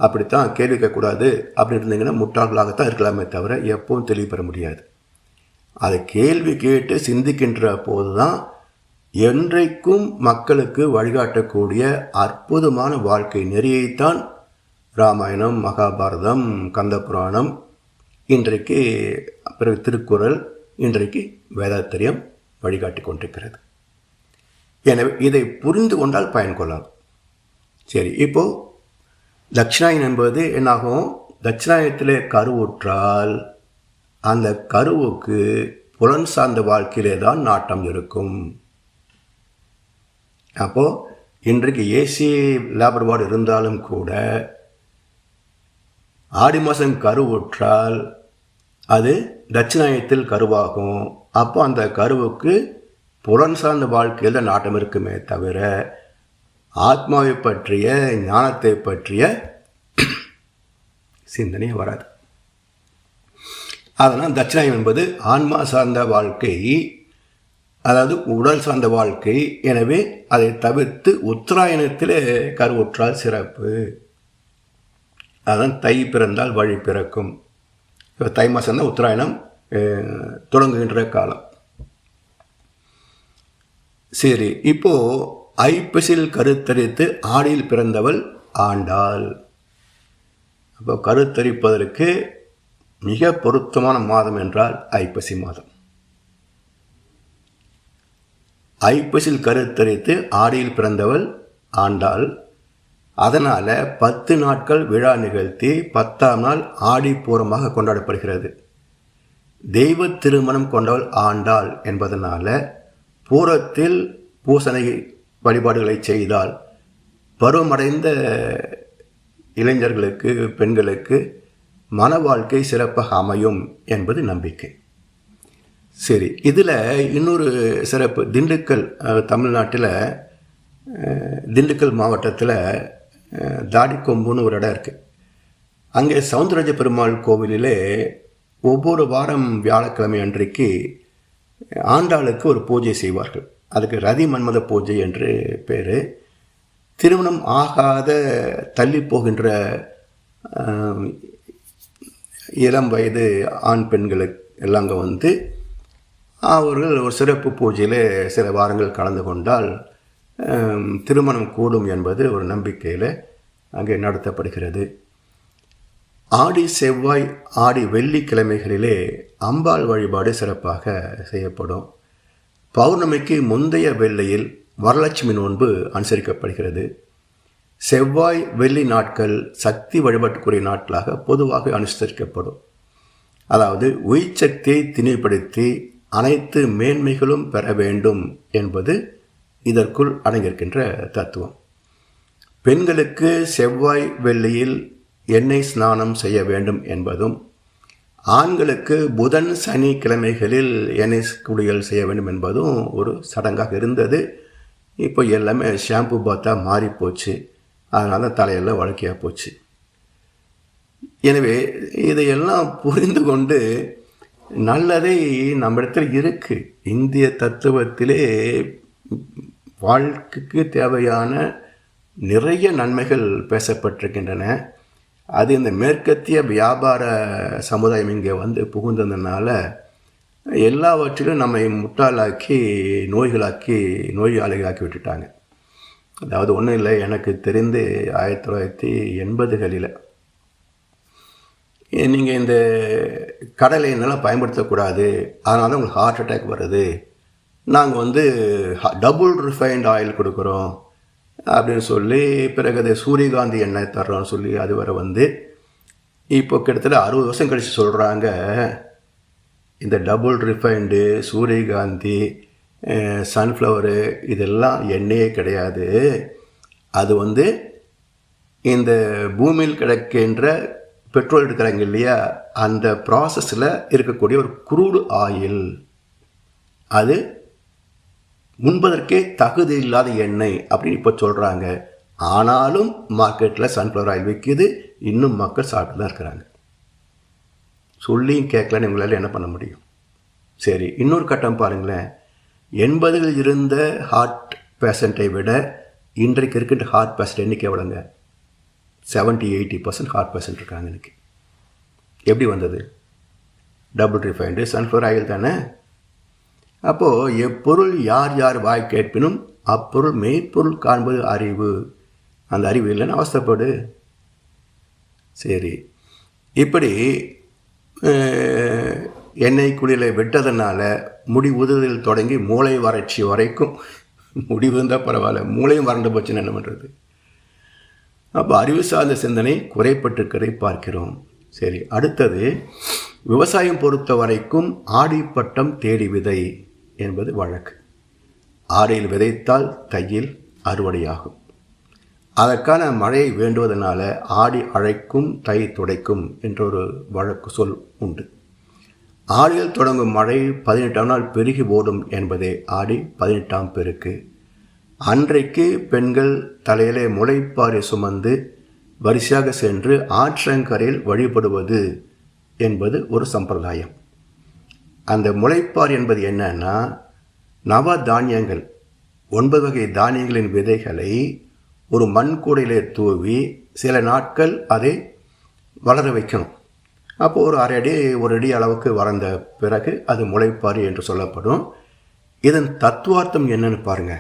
அப்படித்தான் கேள்வி கேட்கக்கூடாது அப்படின்னு இருந்தீங்கன்னா முட்டாள்களாகத்தான் இருக்கலாமே தவிர எப்பவும் தெளிவு பெற முடியாது. அதை கேள்வி கேட்டு சிந்திக்கின்ற போது தான் என்றைக்கும் மக்களுக்கு வழிகாட்டக்கூடிய அற்புதமான வாழ்க்கை நெறியைத்தான் ராமாயணம், மகாபாரதம், கந்த புராணம், இன்றைக்கு பிறகு திருக்குறள், இன்றைக்கு வேதாத்திரியம் வழிகாட்டி கொண்டிருக்கிறது. எனவே இதை புரிந்து கொண்டால் பயன் கொள்ளலாம். சரி, இப்போது தட்சிணாயனம் என்பது என்னாகும்? தட்சிணாயனத்திலே கருவுற்றால் அந்த கருவுக்கு புலன் சார்ந்த வாழ்க்கையிலே தான் நாட்டம் இருக்கும். அப்போது இன்றைக்கு ஏசி லேபர் வார்டு இருந்தாலும் கூட ஆடி மாதம் கருவுற்றால் அது தட்சிணாயனத்தில் கருவாகும். அப்போ அந்த கருவுக்கு புலன் சார்ந்த வாழ்க்கையில் தான் நாட்டம் இருக்குமே தவிர ஆத்மாவை பற்றிய, ஞானத்தை பற்றிய சிந்தனையே வராது. அதனால் தட்சிணாயனம் என்பது ஆன்மா சார்ந்த வாழ்க்கை, அதாவது உடல் சார்ந்த வாழ்க்கை. எனவே அதை தவிர்த்து உத்தராயணத்தில் கருவுற்றால் சிறப்பு. அதான் தை பிறந்தால் வழி பிறக்கும். தை மாதம் தான் உத்தராயணம் தொடங்குகின்ற காலம். சரி, இப்போது ஐப்பசில் கருத்தரித்து ஆடியில் பிறந்தவள் ஆண்டாள். அப்போ கருத்தரிப்பதற்கு மிக பொருத்தமான மாதம் என்றால் ஐப்பசி மாதம். ஐப்பசில் கருத்தரித்து ஆடியில் பிறந்தவள் ஆண்டாள். அதனால் 10 நாட்கள் விழா நிகழ்த்தி 10ஆம் நாள் ஆடி பூரமாக கொண்டாடப்படுகிறது. தெய்வ திருமணம் கொண்டவள் ஆண்டாள் என்பதனால பூரத்தில் பூசணை வழிபாடுகளை செய்தால் பருவமடைந்த இளைஞர்களுக்கு, பெண்களுக்கு மன வாழ்க்கை சிறப்பாக அமையும் என்பது நம்பிக்கை. சரி, இதில் இன்னொரு சிறப்பு. திண்டுக்கல், தமிழ்நாட்டில் திண்டுக்கல் மாவட்டத்தில் தாடிக்கொம்புன்னு ஒரு இடம் இருக்குது. அங்கே சவுந்தரராஜ பெருமாள் கோவிலிலே ஒவ்வொரு வாரம் வியாழக்கிழமை அன்றைக்கு ஆண்டாளுக்கு ஒரு பூஜை செய்வார்கள். அதுக்கு ரதி மன்மத பூஜை என்று பேர். திருமணம் ஆகாத தள்ளி போகின்ற இளம் வயது ஆண் பெண்களுக்கு எல்லாம் அங்கே வந்து அவர்கள் ஒரு சிறப்பு பூஜையில் சில வாரங்கள் கலந்து கொண்டால் திருமணம் கூடும் என்பது ஒரு நம்பிக்கையில் அங்கே நடத்தப்படுகிறது. ஆடி செவ்வாய், ஆடி வெள்ளிக்கிழமைகளிலே அம்பாள் வழிபாடு சிறப்பாக செய்யப்படும். பௌர்ணமிக்கு முந்தைய வெள்ளையில் வரலட்சுமி நோன்பு அனுசரிக்கப்படுகிறது. செவ்வாய் வெள்ளி நாட்கள் சக்தி வழிபாட்டுக்குரிய நாட்களாக பொதுவாக அனுசரிக்கப்படும். அதாவது உயிர்ச்சக்தியை திணிப்படுத்தி அனைத்து மேன்மைகளும் பெற வேண்டும் என்பது இதற்குள் அடங்கியிருக்கின்ற தத்துவம். பெண்களுக்கு செவ்வாய் வெள்ளியில் எண்ணெய் ஸ்நானம் செய்ய வேண்டும் என்பதும், ஆண்களுக்கு புதன் சனி கிழமைகளில் எண்ணெய் குளியல் செய்ய வேண்டும் என்பதும் ஒரு சடங்காக இருந்தது. இப்போ எல்லாமே ஷாம்பு பார்த்தா மாறிப்போச்சு. அதனால தான் தலையெல்லாம் வழக்கியாக போச்சு. எனவே இதையெல்லாம் புரிந்து கொண்டு நல்லதை நம்மிடத்தில் இருக்குது. இந்திய தத்துவத்திலே வாழ்க்கைக்கு தேவையான நிறைய நன்மைகள் பேசப்பட்டிருக்கின்றன. அது இந்த மேற்கத்திய வியாபார சமுதாயம் இங்கே வந்து புகுந்ததுனால எல்லாவற்றிலும் நம்மை முட்டாளாக்கி நோயாளிகளாக்கி விட்டுட்டாங்க. அதாவது ஒன்றும் இல்லை, எனக்கு தெரிந்து 1980களில் நீங்கள் இந்த கடலை எண்ணெய்லாம் பயன்படுத்தக்கூடாது, அதனால தான் உங்களுக்கு ஹார்ட் அட்டாக் வருது, நாங்கள் வந்து டபுள் ரிஃபைன்ட் ஆயில் கொடுக்குறோம் அப்படின்னு சொல்லி, பிறகு அது சூரியகாந்தி எண்ணெய் தர்றோம்னு சொல்லி அது வரை வந்து இப்போ கிட்டத்தட்ட 60 வருஷம் கழித்து சொல்கிறாங்க, இந்த டபுள் ரிஃபைண்டு, சூரியகாந்தி, சன்ஃப்ளவரு இதெல்லாம் எண்ணெயே கிடையாது, அது வந்து இந்த பூமியில் கிடைக்கின்ற பெட்ரோல் எடுக்கிறாங்க இல்லையா, அந்த ப்ராசஸில் இருக்கக்கூடிய ஒரு குரூடு ஆயில், அது முன்பதற்கே தகுதி இல்லாத எண்ணெய் அப்படின்னு இப்போ சொல்கிறாங்க. ஆனாலும் மார்க்கெட்டில் சன்ஃப்ளவர் ஆயில் விற்கிது, இன்னும் மக்கள் சாப்பிட்டு தான் இருக்கிறாங்க. சொல்லியும் கேட்கலன்னு உங்களால் என்ன பண்ண முடியும்? சரி, இன்னொரு கட்டம் பாருங்களேன். 80களில் இருந்த ஹார்ட் பேஷண்ட்டை விட இன்றைக்கு இருக்கின்ற ஹார்ட் பேஷண்ட் எண்ணிக்கை எவ்வளோங்க? 70-80% ஹார்ட் பேஷண்ட் இருக்காங்க இன்றைக்கி. எப்படி வந்தது? டபுள் ரிஃபைண்டு சன்ஃப்ளவர் ஆயில் தானே. அப்போது எப்பொருள் யார் யார் வாய் கேட்பினும் அப்பொருள் மெய்ப்பொருள் காண்பது அறிவு. அந்த அறிவு இல்லைன்னு அவஸ்தைப்படு. சரி, இப்படி எண்ணெய் குளியலை விட்டதுனால முடி உதுதல் தொடங்கி மூளை வறட்சி வரைக்கும், முடிவு இருந்தால் பரவாயில்ல, மூளையும் வறண்டு போச்சுன்னு என்ன பண்ணுறது? அப்போ அறிவு சார்ந்த சிந்தனை குறைப்பட்டிருக்கிறதை பார்க்கிறோம். சரி, அடுத்தது விவசாயம் பொறுத்த வரைக்கும் ஆடிப்பட்டம் தேடி விதை என்பது வழக்கு. ஆடையில் விதைத்தால் தையில் அறுவடையாகும். அதற்கான மழையை வேண்டுவதனால ஆடி அழைக்கும் தை துடைக்கும் என்றொரு வழக்கு சொல் உண்டு. ஆடியில் தொடங்கும் மழை 18ஆம் நாள் பெருகி ஓடும் என்பதே ஆடி 18ஆம் பெருக்கு. அன்றைக்கு பெண்கள் தலையிலே முளைப்பாரி சுமந்து வரிசையாக சென்று ஆற்றங்கரையில் வழிபடுவது என்பது ஒரு சம்பிரதாயம். அந்த முளைப்பார் என்பது என்னன்னா, நவ தானியங்கள் 9 வகை தானியங்களின் விதைகளை ஒரு மண் கூடையிலே தூவி சில நாட்கள் அதை வளர வைக்கணும். அப்போது ஒரு 1/2 அடி 1 அடி அளவுக்கு வளர்ந்த பிறகு அது முளைப்பாரி என்று சொல்லப்படும். இதன் தத்துவார்த்தம் என்னன்னு பாருங்க.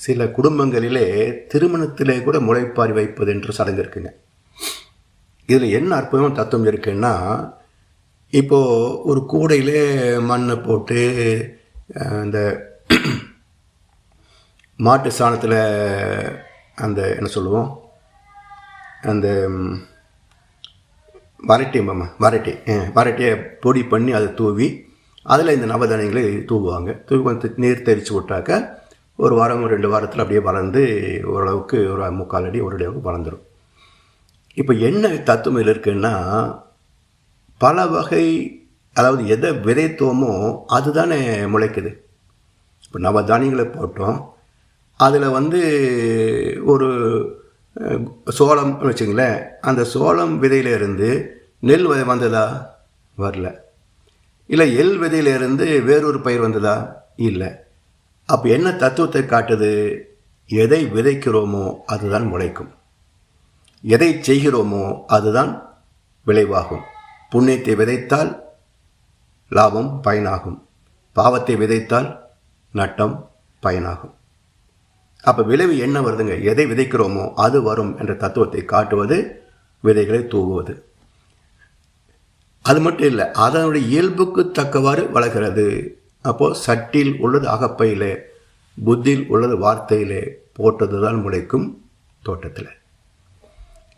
சில குடும்பங்களிலே திருமணத்திலே கூட முளைப்பாரி வைப்பது என்று சடங்கு இருக்குங்க. இதில் என்ன அற்புதமான தத்துவம் இருக்குன்னா, இப்போது ஒரு கூடையிலே மண்ணை போட்டு அந்த மாட்டு சாணத்தில் அந்த என்ன சொல்லுவோம், அந்த வரட்டியை பொடி பண்ணி அதை தூவி அதில் இந்த நவதானியங்களை தூவுவாங்க. தூவி வந்து நீர் தெரித்து விட்டாக்க ஒரு வாரம் 2 வாரத்தில் அப்படியே வளர்ந்து ஓரளவுக்கு ஒரு 3/4 அடி 1 அடி வளர்ந்துடும். இப்போ என்ன தத்துவம் இதில் இருக்குன்னா, பல வகை, அதாவது எதை விதைத்தோமோ அதுதானே முளைக்குது. இப்போ நவதானியங்களை போட்டோம், அதில் வந்து ஒரு சோளம் வச்சுங்களேன், அந்த சோளம் விதையிலிருந்து நெல் வந்ததா? வரல. இல்லை எள் விதையிலிருந்து வேறொரு பயிர் வந்ததா? இல்லை. அப்போ என்ன தத்துவத்தை காட்டுது? எதை விதைக்கிறோமோ அதுதான் முளைக்கும், எதை செய்கிறோமோ அதுதான் விளைவாகும். புண்ணியத்தை விதைத்தால் லாபம் பயனாகும், பாவத்தை விதைத்தால் நட்டம் பயனாகும். அப்போ விளைவு என்ன வருதுங்க? எதை விதைக்கிறோமோ அது வரும் என்ற தத்துவத்தை காட்டுவது விதைகளை தூவுவது. அது மட்டும் இல்லை, அதனுடைய இயல்புக்கு தக்கவாறு வளர்கிறது. அப்போது சட்டில் உள்ளது அகப்பையிலே, புத்தியில் உள்ளது வார்த்தையிலே போட்டது தான் முளைக்கும் தோட்டத்தில்.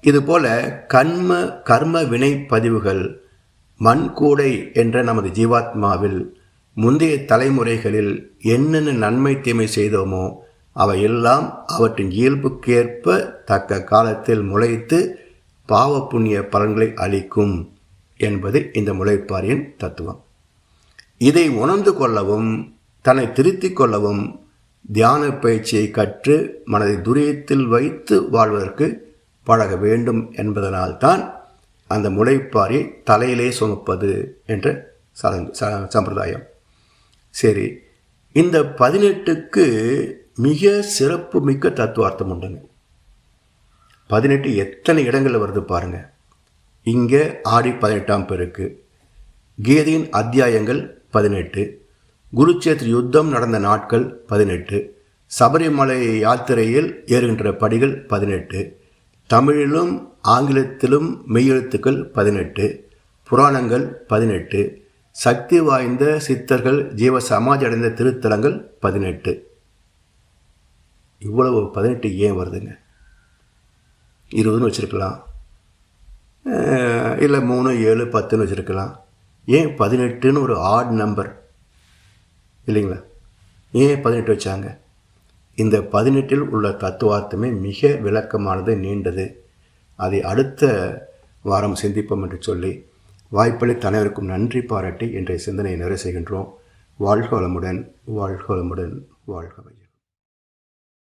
இதுபோல கர்ம வினை பதிவுகள் மண்கூடை என்ற நமது ஜீவாத்மாவில் முந்தைய தலைமுறைகளில் என்னென்ன நன்மை தீமை செய்தோமோ அவையெல்லாம் அவற்றின் இயல்புக்கேற்ப தக்க காலத்தில் முளைத்து பாவ புண்ணிய பலன்களை அளிக்கும் என்பது இந்த முளைப்பாரியின் தத்துவம். இதை உணர்ந்து கொள்ளவும் தன்னை திருத்திக் கொள்ளவும் தியான பயிற்சியை கற்று மனதை துரியத்தில் வைத்து வாழ்வதற்கு பழக வேண்டும் என்பதனால்தான் அந்த முளைப்பாரி தலையிலே சுமப்பது என்ற சம்பிரதாயம். சரி, இந்த 18க்கு மிக சிறப்பு மிக்க தத்துவார்த்தம் உண்டுங்க. 18 எத்தனை இடங்களில் வருது பாருங்க. இங்கே ஆடி 18ஆம் பெருக்கு. கீதையின் அத்தியாயங்கள் 18. குருச்சேத்திர யுத்தம் நடந்த நாட்கள் 18. சபரிமலை யாத்திரையில் ஏறுகின்ற படிகள் 18. தமிழிலும் ஆங்கிலத்திலும் மெய்யெழுத்துக்கள் 18. புராணங்கள் 18. சக்தி வாய்ந்த சித்தர்கள் ஜீவ சமாதி அடைந்த திருத்தலங்கள் 18. இவ்வளவு 18 ஏன் வருதுங்க? 20ன்னு வச்சுருக்கலாம், இல்லை 3, 7, 10ன்னு வச்சுருக்கலாம். ஏன் 18ன்னு ஒரு ஆட் நம்பர் இல்லைங்களா? ஏன் 18 வச்சாங்க? இந்த 18இல் உள்ள தத்துவார்த்தமே மிக விளக்கமானது, நீண்டது. அதை அடுத்த வாரம் சிந்திப்போம் என்று சொல்லி வாய்ப்பளித்த அனைவருக்கும் நன்றி பாராட்டி இன்றைய சிந்தனையை நிறைவு செய்கின்றோம். வாழ்க வளமுடன், வாழ்க வளமுடன், வாழ்க வையகம்.